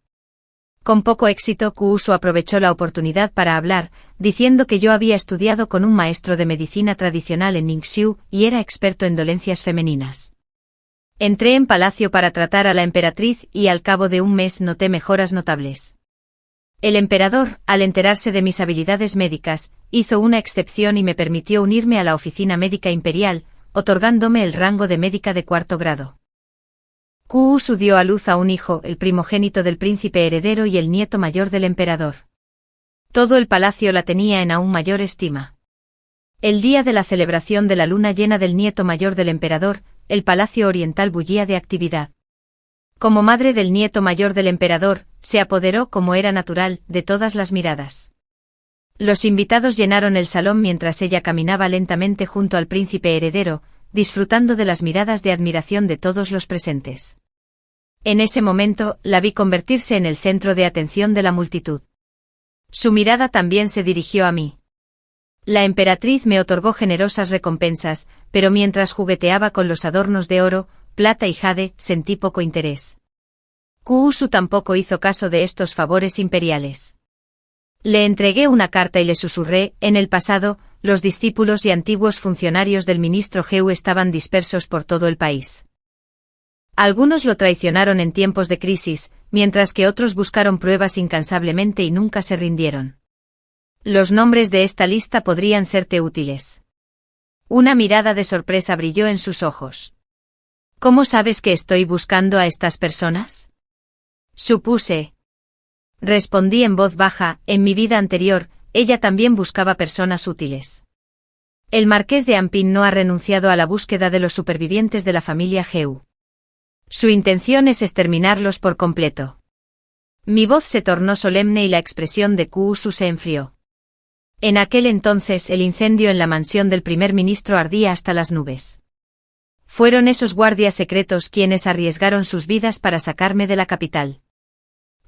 Speaker 1: Con poco éxito, Kuusu aprovechó la oportunidad para hablar, diciendo que yo había estudiado con un maestro de medicina tradicional en Ningxiu y era experto en dolencias femeninas. Entré en palacio para tratar a la emperatriz y al cabo de un mes noté mejoras notables. El emperador, al enterarse de mis habilidades médicas, hizo una excepción y me permitió unirme a la oficina médica imperial, otorgándome el rango de médica de 4º grado. Kuusu dio a luz a un hijo, el primogénito del príncipe heredero y el nieto mayor del emperador. Todo el palacio la tenía en aún mayor estima. El día de la celebración de la luna llena del nieto mayor del emperador, el palacio oriental bullía de actividad. Como madre del nieto mayor del emperador, se apoderó, como era natural, de todas las miradas. Los invitados llenaron el salón mientras ella caminaba lentamente junto al príncipe heredero, disfrutando de las miradas de admiración de todos los presentes. En ese momento, la vi convertirse en el centro de atención de la multitud. Su mirada también se dirigió a mí. La emperatriz me otorgó generosas recompensas, pero mientras jugueteaba con los adornos de oro, plata y jade, sentí poco interés. Kuusu tampoco hizo caso de estos favores imperiales. Le entregué una carta y le susurré: en el pasado, los discípulos y antiguos funcionarios del ministro Heu estaban dispersos por todo el país. Algunos lo traicionaron en tiempos de crisis, mientras que otros buscaron pruebas incansablemente y nunca se rindieron. Los nombres de esta lista podrían serte útiles. Una mirada de sorpresa brilló en sus ojos. ¿Cómo sabes que estoy buscando a estas personas? Supuse. Respondí en voz baja: en mi vida anterior, ella también buscaba personas útiles. El marqués de Ampin no ha renunciado a la búsqueda de los supervivientes de la familia Heu. Su intención es exterminarlos por completo. Mi voz se tornó solemne y la expresión de Kuusu se enfrió. En aquel entonces el incendio en la mansión del primer ministro ardía hasta las nubes. Fueron esos guardias secretos quienes arriesgaron sus vidas para sacarme de la capital.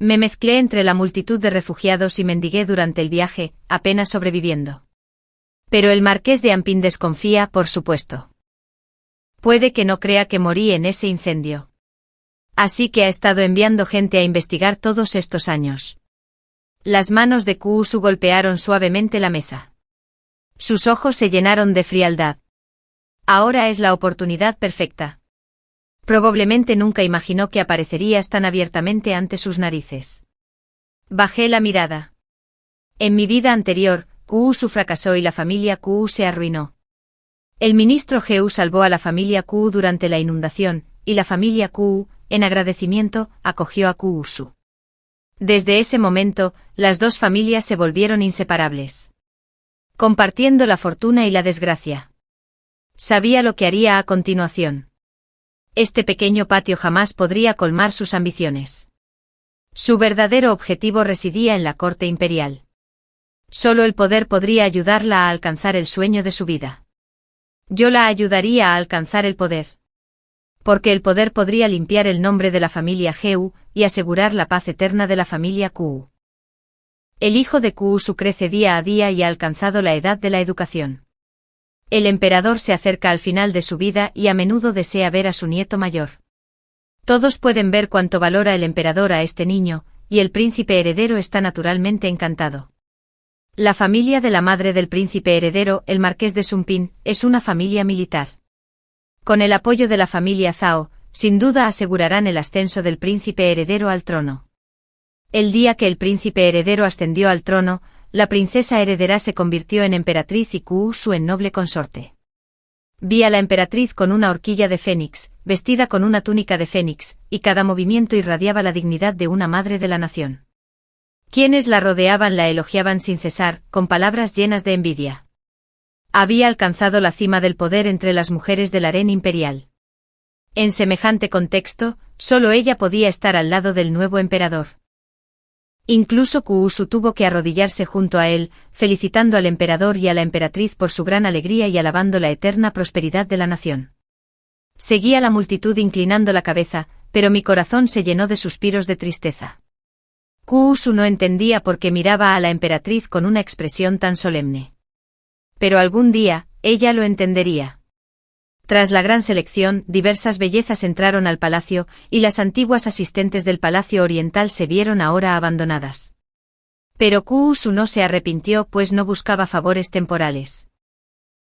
Speaker 1: Me mezclé entre la multitud de refugiados y mendigué durante el viaje, apenas sobreviviendo. Pero el marqués de Ampin desconfía, por supuesto. Puede que no crea que morí en ese incendio. Así que ha estado enviando gente a investigar todos estos años. Las manos de Kuusu golpearon suavemente la mesa. Sus ojos se llenaron de frialdad. Ahora es la oportunidad perfecta. Probablemente nunca imaginó que aparecerías tan abiertamente ante sus narices. Bajé la mirada. En mi vida anterior, Kuusu fracasó y la familia Kuu se arruinó. El ministro Heu salvó a la familia Kuu durante la inundación, y la familia Kuu, en agradecimiento, acogió a Kuusu. Desde ese momento, las dos familias se volvieron inseparables. Compartiendo la fortuna y la desgracia. Sabía lo que haría a continuación. Este pequeño patio jamás podría colmar sus ambiciones. Su verdadero objetivo residía en la corte imperial. Solo el poder podría ayudarla a alcanzar el sueño de su vida. Yo la ayudaría a alcanzar el poder. Porque el poder podría limpiar el nombre de la familia Heu y asegurar la paz eterna de la familia Kuu. El hijo de Kuusu crece día a día y ha alcanzado la edad de la educación. El emperador se acerca al final de su vida y a menudo desea ver a su nieto mayor. Todos pueden ver cuánto valora el emperador a este niño, y el príncipe heredero está naturalmente encantado. La familia de la madre del príncipe heredero, el marqués de Sumpin, es una familia militar. Con el apoyo de la familia Zhao, sin duda asegurarán el ascenso del príncipe heredero al trono. El día que el príncipe heredero ascendió al trono, la princesa heredera se convirtió en emperatriz y Kuusu en noble consorte. Vi a la emperatriz con una horquilla de fénix, vestida con una túnica de fénix, y cada movimiento irradiaba la dignidad de una madre de la nación. Quienes la rodeaban la elogiaban sin cesar, con palabras llenas de envidia. Había alcanzado la cima del poder entre las mujeres del harén imperial. En semejante contexto, solo ella podía estar al lado del nuevo emperador. Incluso Kuusu tuvo que arrodillarse junto a él, felicitando al emperador y a la emperatriz por su gran alegría y alabando la eterna prosperidad de la nación. Seguía la multitud inclinando la cabeza, pero mi corazón se llenó de suspiros de tristeza. Kuusu no entendía por qué miraba a la emperatriz con una expresión tan solemne. Pero algún día, ella lo entendería. Tras la gran selección, diversas bellezas entraron al palacio, y las antiguas asistentes del Palacio Oriental se vieron ahora abandonadas. Pero Kuusu no se arrepintió pues no buscaba favores temporales.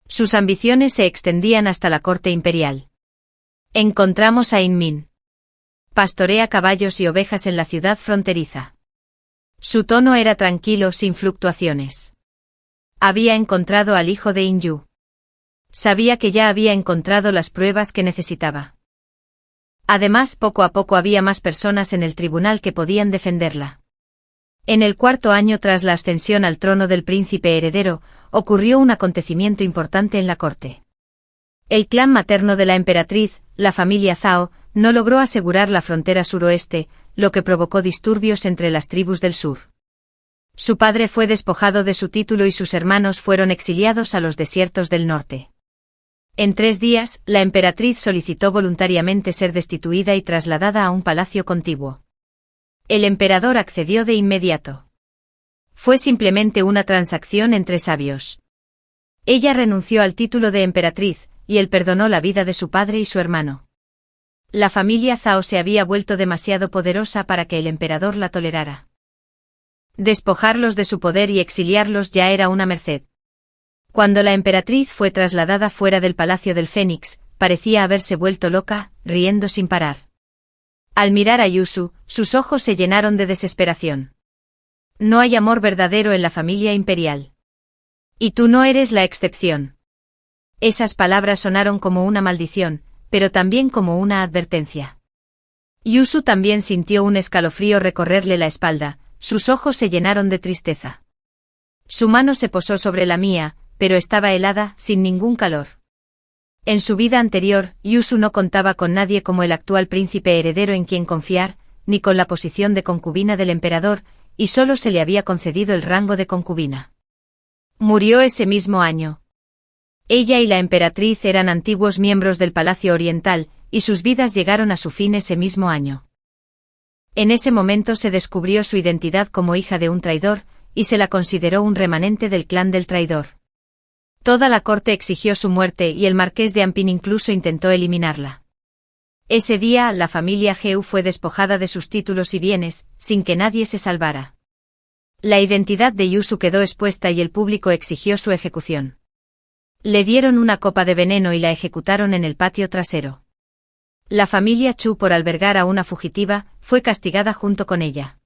Speaker 1: Sus ambiciones se extendían hasta la corte imperial. Encontramos a Inmin. Pastorea caballos y ovejas en la ciudad fronteriza. Su tono era tranquilo sin fluctuaciones. Había encontrado al hijo de Inyu. Sabía que ya había encontrado las pruebas que necesitaba. Además, poco a poco había más personas en el tribunal que podían defenderla. En el 4º año tras la ascensión al trono del príncipe heredero, ocurrió un acontecimiento importante en la corte. El clan materno de la emperatriz, la familia Zhao, no logró asegurar la frontera suroeste, lo que provocó disturbios entre las tribus del sur. Su padre fue despojado de su título y sus hermanos fueron exiliados a los desiertos del norte. En 3 días, la emperatriz solicitó voluntariamente ser destituida y trasladada a un palacio contiguo. El emperador accedió de inmediato. Fue simplemente una transacción entre sabios. Ella renunció al título de emperatriz, y él perdonó la vida de su padre y su hermano. La familia Zhao se había vuelto demasiado poderosa para que el emperador la tolerara. Despojarlos de su poder y exiliarlos ya era una merced. Cuando la emperatriz fue trasladada fuera del Palacio del Fénix, parecía haberse vuelto loca, riendo sin parar. Al mirar a Yusu, sus ojos se llenaron de desesperación. No hay amor verdadero en la familia imperial. Y tú no eres la excepción. Esas palabras sonaron como una maldición, pero también como una advertencia. Yusu también sintió un escalofrío recorrerle la espalda, sus ojos se llenaron de tristeza. Su mano se posó sobre la mía, pero estaba helada, sin ningún calor. En su vida anterior, Yusu no contaba con nadie como el actual príncipe heredero en quien confiar, ni con la posición de concubina del emperador, y solo se le había concedido el rango de concubina. Murió ese mismo año. Ella y la emperatriz eran antiguos miembros del Palacio Oriental, y sus vidas llegaron a su fin ese mismo año. En ese momento se descubrió su identidad como hija de un traidor, y se la consideró un remanente del clan del traidor. Toda la corte exigió su muerte y el marqués de Ampin incluso intentó eliminarla. Ese día, la familia Geu fue despojada de sus títulos y bienes, sin que nadie se salvara. La identidad de Yusu quedó expuesta y el público exigió su ejecución. Le dieron una copa de veneno y la ejecutaron en el patio trasero. La familia Chu, por albergar a una fugitiva, fue castigada junto con ella.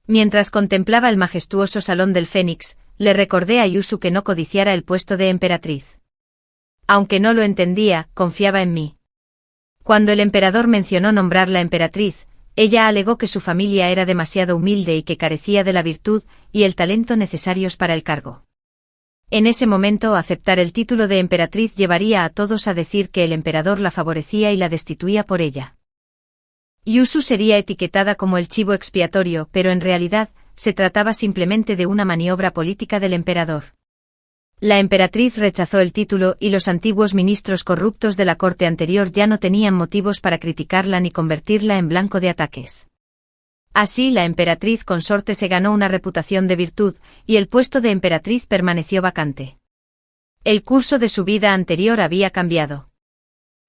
Speaker 1: Mientras contemplaba el majestuoso salón del Fénix, le recordé a Yusu que no codiciara el puesto de emperatriz. Aunque no lo entendía, confiaba en mí. Cuando el emperador mencionó nombrarla emperatriz, ella alegó que su familia era demasiado humilde y que carecía de la virtud y el talento necesarios para el cargo. En ese momento, aceptar el título de emperatriz llevaría a todos a decir que el emperador la favorecía y la destituía por ella. Yusu sería etiquetada como el chivo expiatorio, pero en realidad, se trataba simplemente de una maniobra política del emperador. La emperatriz rechazó el título y los antiguos ministros corruptos de la corte anterior ya no tenían motivos para criticarla ni convertirla en blanco de ataques. Así, la emperatriz consorte se ganó una reputación de virtud, y el puesto de emperatriz permaneció vacante. El curso de su vida anterior había cambiado.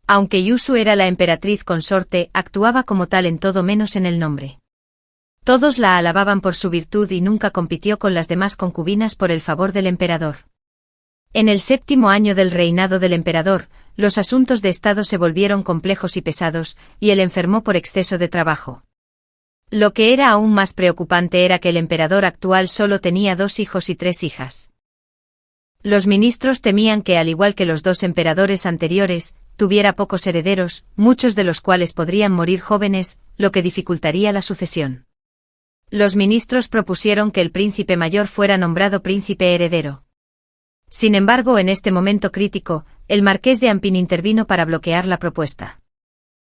Speaker 1: Aunque Yusu era la emperatriz consorte, actuaba como tal en todo menos en el nombre. Todos la alababan por su virtud y nunca compitió con las demás concubinas por el favor del emperador. En el 7º año del reinado del emperador, los asuntos de estado se volvieron complejos y pesados, y él enfermó por exceso de trabajo. Lo que era aún más preocupante era que el emperador actual solo tenía 2 hijos y 3 hijas. Los ministros temían que, al igual que los 2 emperadores anteriores, tuviera pocos herederos, muchos de los cuales podrían morir jóvenes, lo que dificultaría la sucesión. Los ministros propusieron que el príncipe mayor fuera nombrado príncipe heredero. Sin embargo, en este momento crítico, el marqués de Ampin intervino para bloquear la propuesta.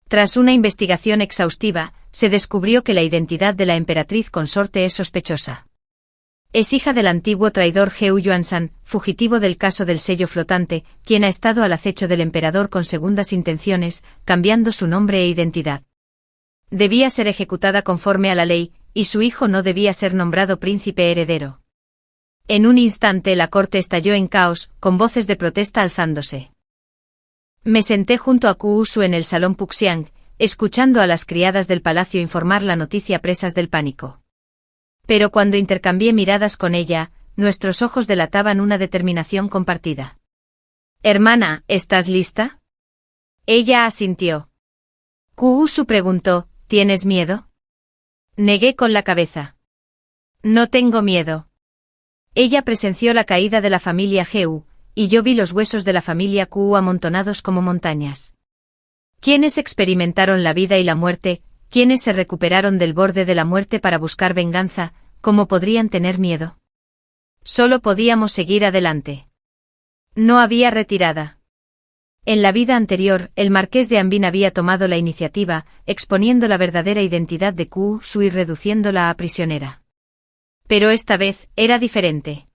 Speaker 1: Tras una investigación exhaustiva, se descubrió que la identidad de la emperatriz consorte es sospechosa. Es hija del antiguo traidor Heu Yuansan, fugitivo del caso del sello flotante, quien ha estado al acecho del emperador con segundas intenciones, cambiando su nombre e identidad. Debía ser ejecutada conforme a la ley, y su hijo no debía ser nombrado príncipe heredero. En un instante la corte estalló en caos, con voces de protesta alzándose. Me senté junto a Kuusu en el salón Puxiang, escuchando a las criadas del palacio informar la noticia presas del pánico. Pero cuando intercambié miradas con ella, nuestros ojos delataban una determinación compartida. «Hermana, ¿estás lista?» Ella asintió. Kuusu preguntó, ¿tienes miedo? Negué con la cabeza. No tengo miedo. Ella presenció la caída de la familia Heu, y yo vi los huesos de la familia Kuu amontonados como montañas. ¿Quiénes experimentaron la vida y la muerte? ¿Quiénes se recuperaron del borde de la muerte para buscar venganza? ¿Cómo podrían tener miedo? Solo podíamos seguir adelante. No había retirada. En la vida anterior, el marqués de Anbin había tomado la iniciativa, exponiendo la verdadera identidad de Kuusu y reduciéndola a prisionera. Pero esta vez, era diferente.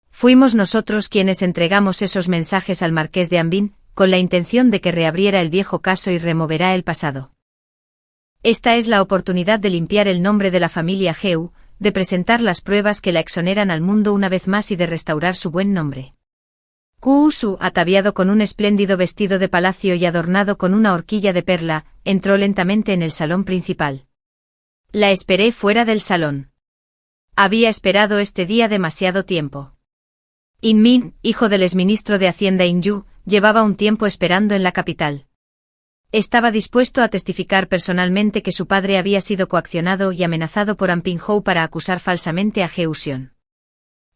Speaker 1: Fuimos nosotros quienes entregamos esos mensajes al marqués de Anbin, con la intención de que reabriera el viejo caso y removerá el pasado. Esta es la oportunidad de limpiar el nombre de la familia Heu, de presentar las pruebas que la exoneran al mundo una vez más y de restaurar su buen nombre. Kuusu, ataviado con un espléndido vestido de palacio y adornado con una horquilla de perla, entró lentamente en el salón principal. La esperé fuera del salón. Había esperado este día demasiado tiempo. Inmin, hijo del exministro de Hacienda Inyu, llevaba un tiempo esperando en la capital. Estaba dispuesto a testificar personalmente que su padre había sido coaccionado y amenazado por Ampinhou para acusar falsamente a Heu Xion.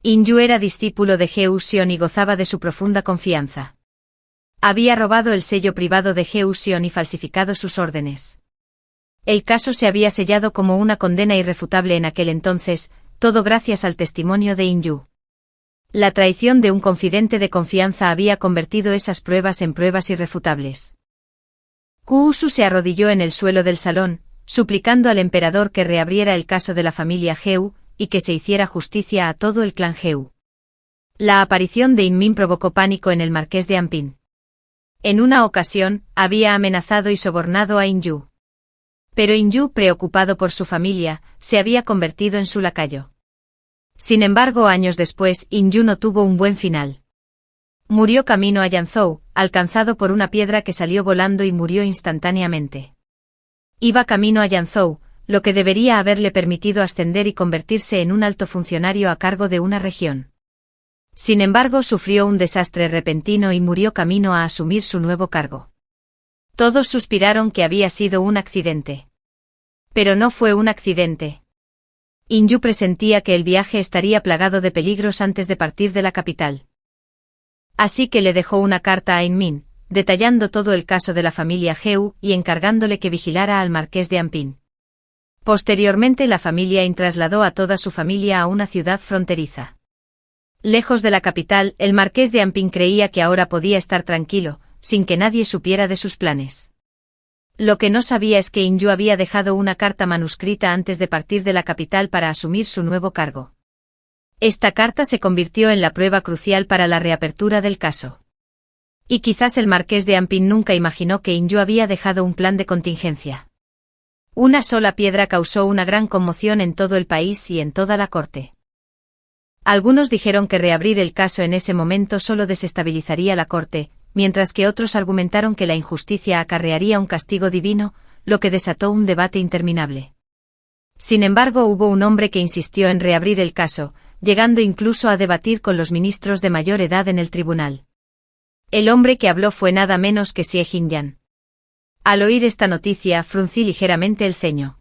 Speaker 1: Inyu era discípulo de Heu Xion y gozaba de su profunda confianza. Había robado el sello privado de Heu Xion y falsificado sus órdenes. El caso se había sellado como una condena irrefutable en aquel entonces, todo gracias al testimonio de Inyu. La traición de un confidente de confianza había convertido esas pruebas en pruebas irrefutables. Kuusu se arrodilló en el suelo del salón, suplicando al emperador que reabriera el caso de la familia Heu, y que se hiciera justicia a todo el clan Heu. La aparición de Inmin provocó pánico en el marqués de Anpin. En una ocasión, había amenazado y sobornado a Inyu. Pero Inyu, preocupado por su familia, se había convertido en su lacayo. Sin embargo, años después, Inyu no tuvo un buen final. Murió camino a Yanzhou, alcanzado por una piedra que salió volando y murió instantáneamente. Iba camino a Yanzhou, lo que debería haberle permitido ascender y convertirse en un alto funcionario a cargo de una región. Sin embargo, sufrió un desastre repentino y murió camino a asumir su nuevo cargo. Todos suspiraron que había sido un accidente. Pero no fue un accidente. Inyu presentía que el viaje estaría plagado de peligros antes de partir de la capital. Así que le dejó una carta a Inmin, detallando todo el caso de la familia Heu y encargándole que vigilara al marqués de Anpin. Posteriormente la familia In trasladó a toda su familia a una ciudad fronteriza. Lejos de la capital, el marqués de Anpin creía que ahora podía estar tranquilo, sin que nadie supiera de sus planes. Lo que no sabía es que Inyu había dejado una carta manuscrita antes de partir de la capital para asumir su nuevo cargo. Esta carta se convirtió en la prueba crucial para la reapertura del caso. Y quizás el marqués de Anpin nunca imaginó que Inyu había dejado un plan de contingencia. Una sola piedra causó una gran conmoción en todo el país y en toda la corte. Algunos dijeron que reabrir el caso en ese momento solo desestabilizaría la corte, mientras que otros argumentaron que la injusticia acarrearía un castigo divino, lo que desató un debate interminable. Sin embargo, hubo un hombre que insistió en reabrir el caso, llegando incluso a debatir con los ministros de mayor edad en el tribunal. El hombre que habló fue nada menos que Xie Jinyan. Al oír esta noticia, fruncí ligeramente el ceño.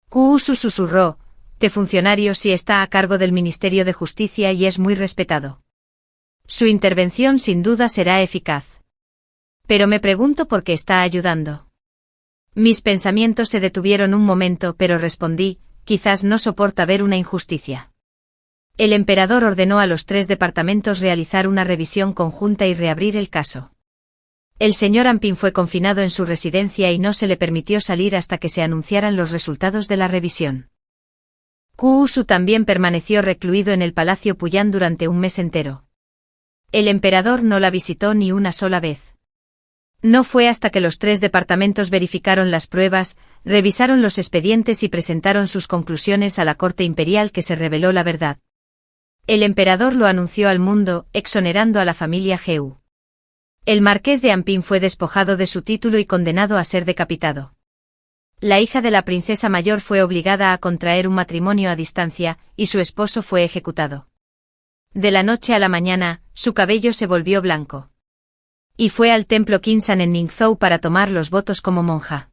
Speaker 1: Kuusu susurró: «Este funcionario sí está a cargo del Ministerio de Justicia y es muy respetado. Su intervención sin duda será eficaz. Pero me pregunto por qué está ayudando». Mis pensamientos se detuvieron un momento, pero respondí: «Quizás no soporta ver una injusticia». El emperador ordenó a los 3 departamentos realizar una revisión conjunta y reabrir el caso. El señor Ampin fue confinado en su residencia y no se le permitió salir hasta que se anunciaran los resultados de la revisión. Kuusu también permaneció recluido en el Palacio Puyán durante un mes entero. El emperador no la visitó ni una sola vez. No fue hasta que los 3 departamentos verificaron las pruebas, revisaron los expedientes y presentaron sus conclusiones a la corte imperial que se reveló la verdad. El emperador lo anunció al mundo, exonerando a la familia Heu. El marqués de Ampin fue despojado de su título y condenado a ser decapitado. La hija de la princesa mayor fue obligada a contraer un matrimonio a distancia, y su esposo fue ejecutado. De la noche a la mañana, su cabello se volvió blanco. Y fue al templo Kinsan en Ningzhou para tomar los votos como monja.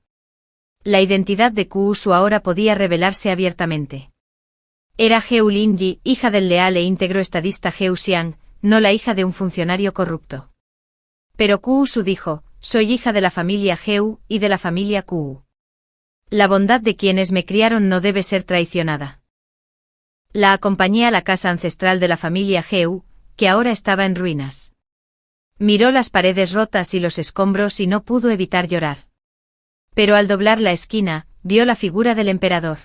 Speaker 1: La identidad de Kuusu ahora podía revelarse abiertamente. Era Heu Linji, hija del leal e íntegro estadista Heu Xiang, no la hija de un funcionario corrupto. Pero Kuusu dijo: soy hija de la familia Heu y de la familia Kuu. La bondad de quienes me criaron no debe ser traicionada. La acompañé a la casa ancestral de la familia Heu, que ahora estaba en ruinas. Miró las paredes rotas y los escombros y no pudo evitar llorar. Pero al doblar la esquina, vio la figura del emperador.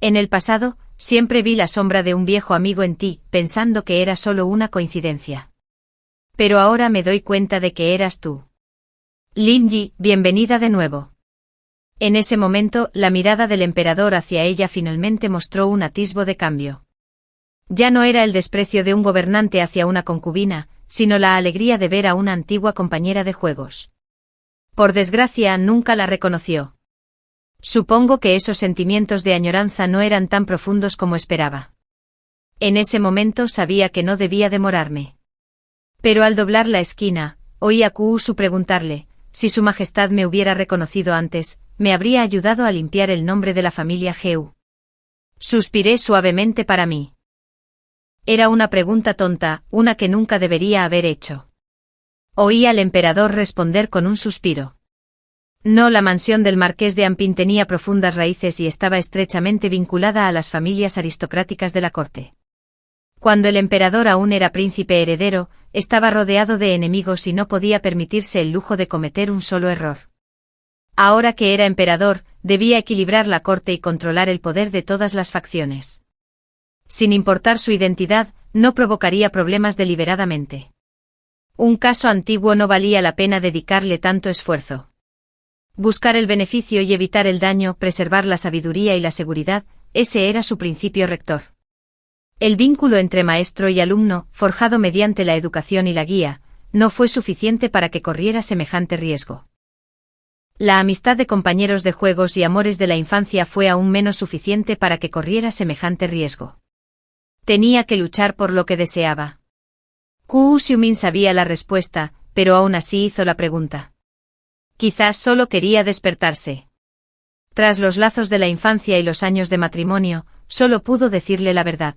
Speaker 1: En el pasado, siempre vi la sombra de un viejo amigo en ti, pensando que era solo una coincidencia. Pero ahora me doy cuenta de que eras tú. Linji, bienvenida de nuevo. En ese momento, la mirada del emperador hacia ella finalmente mostró un atisbo de cambio. Ya no era el desprecio de un gobernante hacia una concubina, sino la alegría de ver a una antigua compañera de juegos. Por desgracia, nunca la reconoció. Supongo que esos sentimientos de añoranza no eran tan profundos como esperaba. En ese momento sabía que no debía demorarme. Pero al doblar la esquina, oí a Kuusu preguntarle: si su majestad me hubiera reconocido antes, me habría ayudado a limpiar el nombre de la familia Heu. Suspiré suavemente para mí. Era una pregunta tonta, una que nunca debería haber hecho. Oí al emperador responder con un suspiro. No, la mansión del marqués de Ampin tenía profundas raíces y estaba estrechamente vinculada a las familias aristocráticas de la corte. Cuando el emperador aún era príncipe heredero, estaba rodeado de enemigos y no podía permitirse el lujo de cometer un solo error. Ahora que era emperador, debía equilibrar la corte y controlar el poder de todas las facciones. Sin importar su identidad, no provocaría problemas deliberadamente. Un caso antiguo no valía la pena dedicarle tanto esfuerzo. Buscar el beneficio y evitar el daño, preservar la sabiduría y la seguridad, ese era su principio rector. El vínculo entre maestro y alumno, forjado mediante la educación y la guía, no fue suficiente para que corriera semejante riesgo. La amistad de compañeros de juegos y amores de la infancia fue aún menos suficiente para que corriera semejante riesgo. Tenía que luchar por lo que deseaba. Kuu Xiumin sabía la respuesta, pero aún así hizo la pregunta. Quizás solo quería despertarse. Tras los lazos de la infancia y los años de matrimonio, solo pudo decirle la verdad.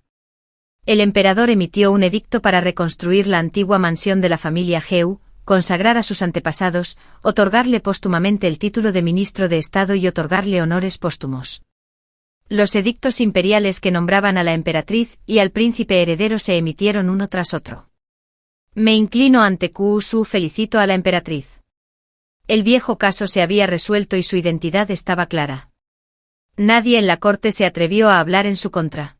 Speaker 1: El emperador emitió un edicto para reconstruir la antigua mansión de la familia Heu, consagrar a sus antepasados, otorgarle póstumamente el título de ministro de Estado y otorgarle honores póstumos. Los edictos imperiales que nombraban a la emperatriz y al príncipe heredero se emitieron uno tras otro. Me inclino ante Kuusu, felicito a la emperatriz. El viejo caso se había resuelto y su identidad estaba clara. Nadie en la corte se atrevió a hablar en su contra.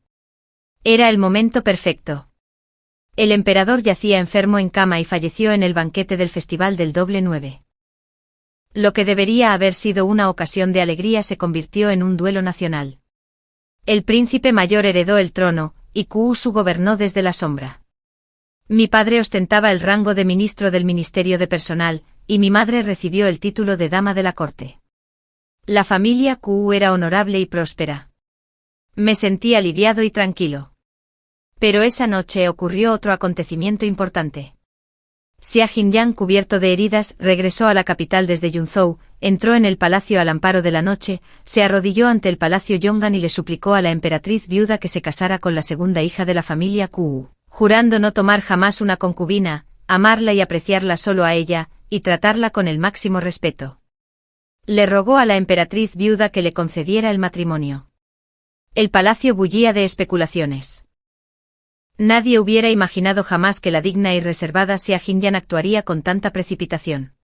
Speaker 1: Era el momento perfecto. El emperador yacía enfermo en cama y falleció en el banquete del Festival del Doble 9. Lo que debería haber sido una ocasión de alegría se convirtió en un duelo nacional. El príncipe mayor heredó el trono, y Kuusu gobernó desde la sombra. Mi padre ostentaba el rango de ministro del Ministerio de Personal, y mi madre recibió el título de dama de la corte. La familia Kuu era honorable y próspera. Me sentí aliviado y tranquilo. Pero esa noche ocurrió otro acontecimiento importante. Xia Jinyan, cubierto de heridas, regresó a la capital desde Yunzhou, entró en el palacio al amparo de la noche, se arrodilló ante el palacio Yongan y le suplicó a la emperatriz viuda que se casara con la segunda hija de la familia Kuu, jurando no tomar jamás una concubina, amarla y apreciarla solo a ella, y tratarla con el máximo respeto. Le rogó a la emperatriz viuda que le concediera el matrimonio. El palacio bullía de especulaciones. Nadie hubiera imaginado jamás que la digna y reservada Xia Jinyan actuaría con tanta precipitación.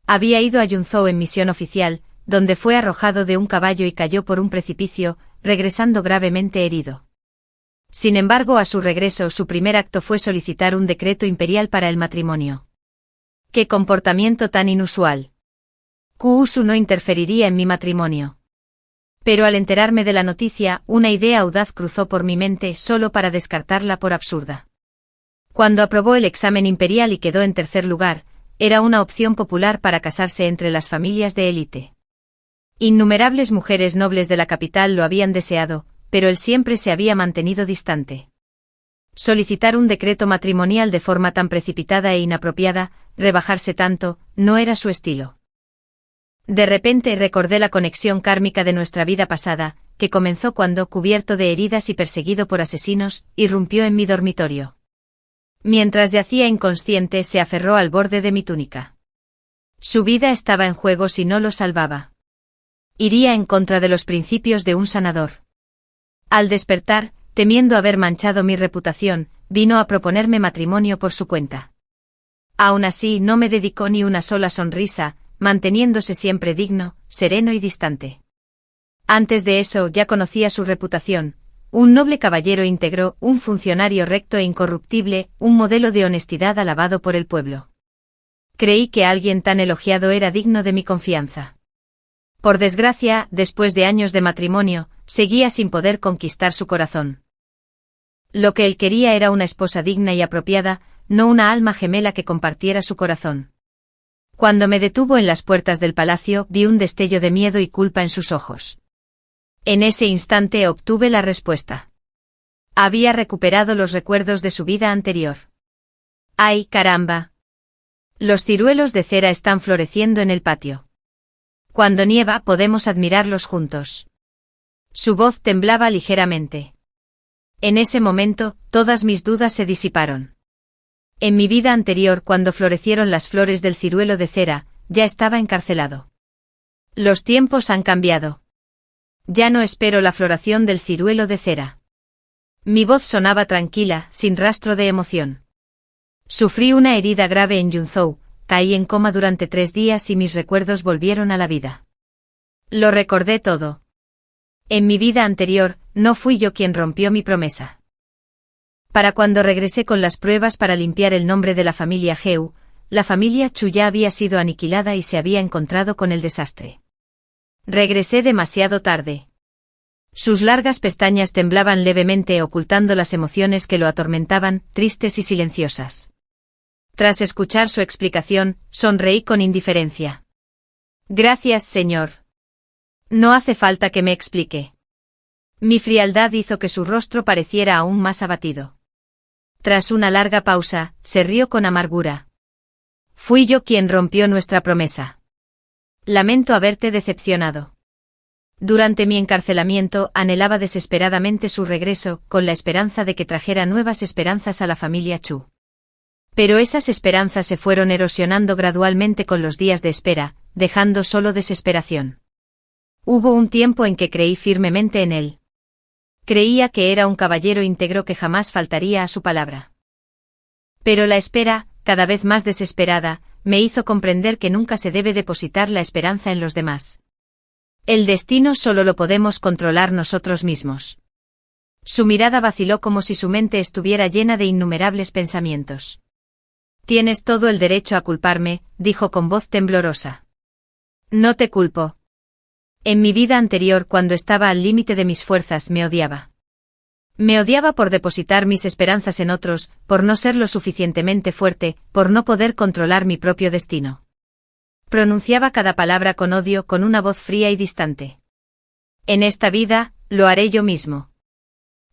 Speaker 1: Había ido a Yunzhou en misión oficial, donde fue arrojado de un caballo y cayó por un precipicio, regresando gravemente herido. Sin embargo, a su regreso, su primer acto fue solicitar un decreto imperial para el matrimonio. ¡Qué comportamiento tan inusual! Kuusu no interferiría en mi matrimonio. Pero al enterarme de la noticia, una idea audaz cruzó por mi mente solo para descartarla por absurda. Cuando aprobó el examen imperial y quedó en tercer lugar, era una opción popular para casarse entre las familias de élite. Innumerables mujeres nobles de la capital lo habían deseado, pero él siempre se había mantenido distante. Solicitar un decreto matrimonial de forma tan precipitada e inapropiada, rebajarse tanto, no era su estilo. De repente recordé la conexión kármica de nuestra vida pasada, que comenzó cuando, cubierto de heridas y perseguido por asesinos, irrumpió en mi dormitorio. Mientras yacía inconsciente, se aferró al borde de mi túnica. Su vida estaba en juego si no lo salvaba. Iría en contra de los principios de un sanador. Al despertar, temiendo haber manchado mi reputación, vino a proponerme matrimonio por su cuenta. Aún así, no me dedicó ni una sola sonrisa, manteniéndose siempre digno, sereno y distante. Antes de eso ya conocía su reputación: un noble caballero íntegro, un funcionario recto e incorruptible, un modelo de honestidad alabado por el pueblo. Creí que alguien tan elogiado era digno de mi confianza. Por desgracia, después de años de matrimonio, seguía sin poder conquistar su corazón. Lo que él quería era una esposa digna y apropiada, no una alma gemela que compartiera su corazón. Cuando me detuvo en las puertas del palacio, vi un destello de miedo y culpa en sus ojos. En ese instante obtuve la respuesta. Había recuperado los recuerdos de su vida anterior. ¡Ay, caramba! Los ciruelos de cera están floreciendo en el patio. Cuando nieva podemos admirarlos juntos. Su voz temblaba ligeramente. En ese momento, todas mis dudas se disiparon. En mi vida anterior, cuando florecieron las flores del ciruelo de cera, ya estaba encarcelado. Los tiempos han cambiado. Ya no espero la floración del ciruelo de cera. Mi voz sonaba tranquila, sin rastro de emoción. Sufrí una herida grave en Yunzhou, caí en coma durante 3 días y mis recuerdos volvieron a la vida. Lo recordé todo. En mi vida anterior, no fui yo quien rompió mi promesa. Para cuando regresé con las pruebas para limpiar el nombre de la familia Heu, la familia Chu ya había sido aniquilada y se había encontrado con el desastre. Regresé demasiado tarde. Sus largas pestañas temblaban levemente ocultando las emociones que lo atormentaban, tristes y silenciosas. Tras escuchar su explicación, sonreí con indiferencia. Gracias, señor. No hace falta que me explique. Mi frialdad hizo que su rostro pareciera aún más abatido. Tras una larga pausa, se rió con amargura. Fui yo quien rompió nuestra promesa. Lamento haberte decepcionado. Durante mi encarcelamiento anhelaba desesperadamente su regreso, con la esperanza de que trajera nuevas esperanzas a la familia Chu. Pero esas esperanzas se fueron erosionando gradualmente con los días de espera, dejando solo desesperación. Hubo un tiempo en que creí firmemente en él. Creía que era un caballero íntegro que jamás faltaría a su palabra. Pero la espera, cada vez más desesperada, me hizo comprender que nunca se debe depositar la esperanza en los demás. El destino solo lo podemos controlar nosotros mismos. Su mirada vaciló como si su mente estuviera llena de innumerables pensamientos. Tienes todo el derecho a culparme, dijo con voz temblorosa. No te culpo. En mi vida anterior, cuando estaba al límite de mis fuerzas, me odiaba. Me odiaba por depositar mis esperanzas en otros, por no ser lo suficientemente fuerte, por no poder controlar mi propio destino. Pronunciaba cada palabra con odio, con una voz fría y distante. En esta vida, lo haré yo mismo.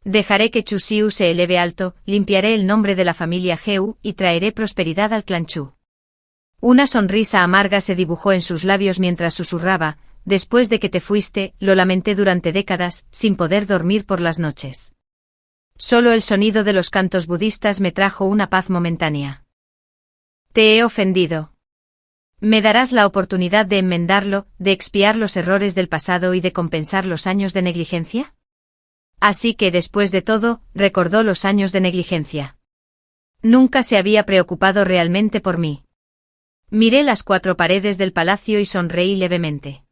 Speaker 1: Dejaré que Chu Xiu se eleve alto, limpiaré el nombre de la familia Heu y traeré prosperidad al clan Chu. Una sonrisa amarga se dibujó en sus labios mientras susurraba: después de que te fuiste, lo lamenté durante décadas, sin poder dormir por las noches. Solo el sonido de los cantos budistas me trajo una paz momentánea. Te he ofendido. ¿Me darás la oportunidad de enmendarlo, de expiar los errores del pasado y de compensar los años de negligencia? Así que después de todo, recordó los años de negligencia. Nunca se había preocupado realmente por mí. Miré las 4 paredes del palacio y sonreí levemente.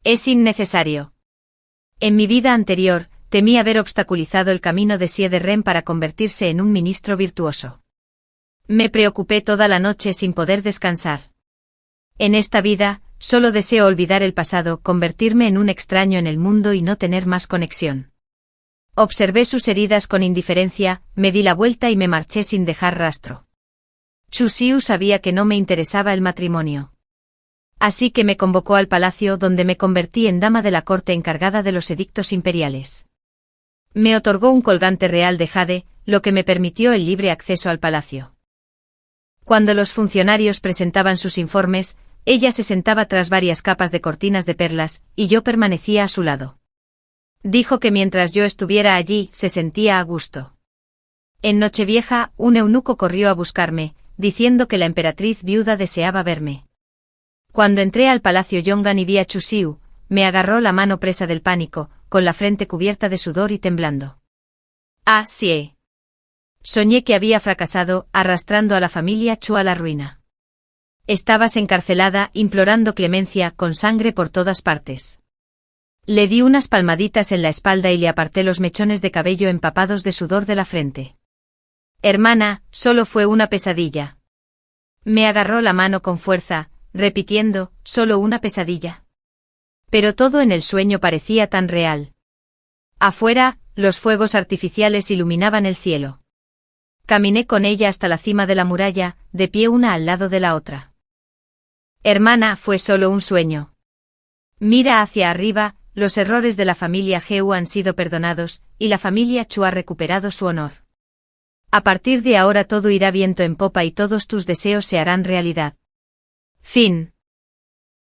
Speaker 1: Es innecesario. En mi vida anterior, temí haber obstaculizado el camino de Siederren para convertirse en un ministro virtuoso. Me preocupé toda la noche sin poder descansar. En esta vida, solo deseo olvidar el pasado, convertirme en un extraño en el mundo y no tener más conexión. Observé sus heridas con indiferencia, me di la vuelta y me marché sin dejar rastro. Chu Xiu sabía que no me interesaba el matrimonio. Así que me convocó al palacio donde me convertí en dama de la corte encargada de los edictos imperiales. Me otorgó un colgante real de jade, lo que me permitió el libre acceso al palacio. Cuando los funcionarios presentaban sus informes, ella se sentaba tras varias capas de cortinas de perlas, y yo permanecía a su lado. Dijo que mientras yo estuviera allí, se sentía a gusto. En Nochevieja, un eunuco corrió a buscarme, diciendo que la emperatriz viuda deseaba verme. Cuando entré al palacio Yongan y vi a Chu Xiu, me agarró la mano presa del pánico, con la frente cubierta de sudor y temblando. Ah, sí. Soñé que había fracasado, arrastrando a la familia Chu a la ruina. Estabas encarcelada, implorando clemencia, con sangre por todas partes. Le di unas palmaditas en la espalda y le aparté los mechones de cabello empapados de sudor de la frente. Hermana, solo fue una pesadilla. Me agarró la mano con fuerza, repitiendo, solo una pesadilla. Pero todo en el sueño parecía tan real. Afuera, los fuegos artificiales iluminaban el cielo. Caminé con ella hasta la cima de la muralla, de pie una al lado de la otra. Hermana, fue solo un sueño. Mira hacia arriba, los errores de la familia Heu han sido perdonados, y la familia Chu ha recuperado su honor. A partir de ahora todo irá viento en popa y todos tus deseos se harán realidad. Fin.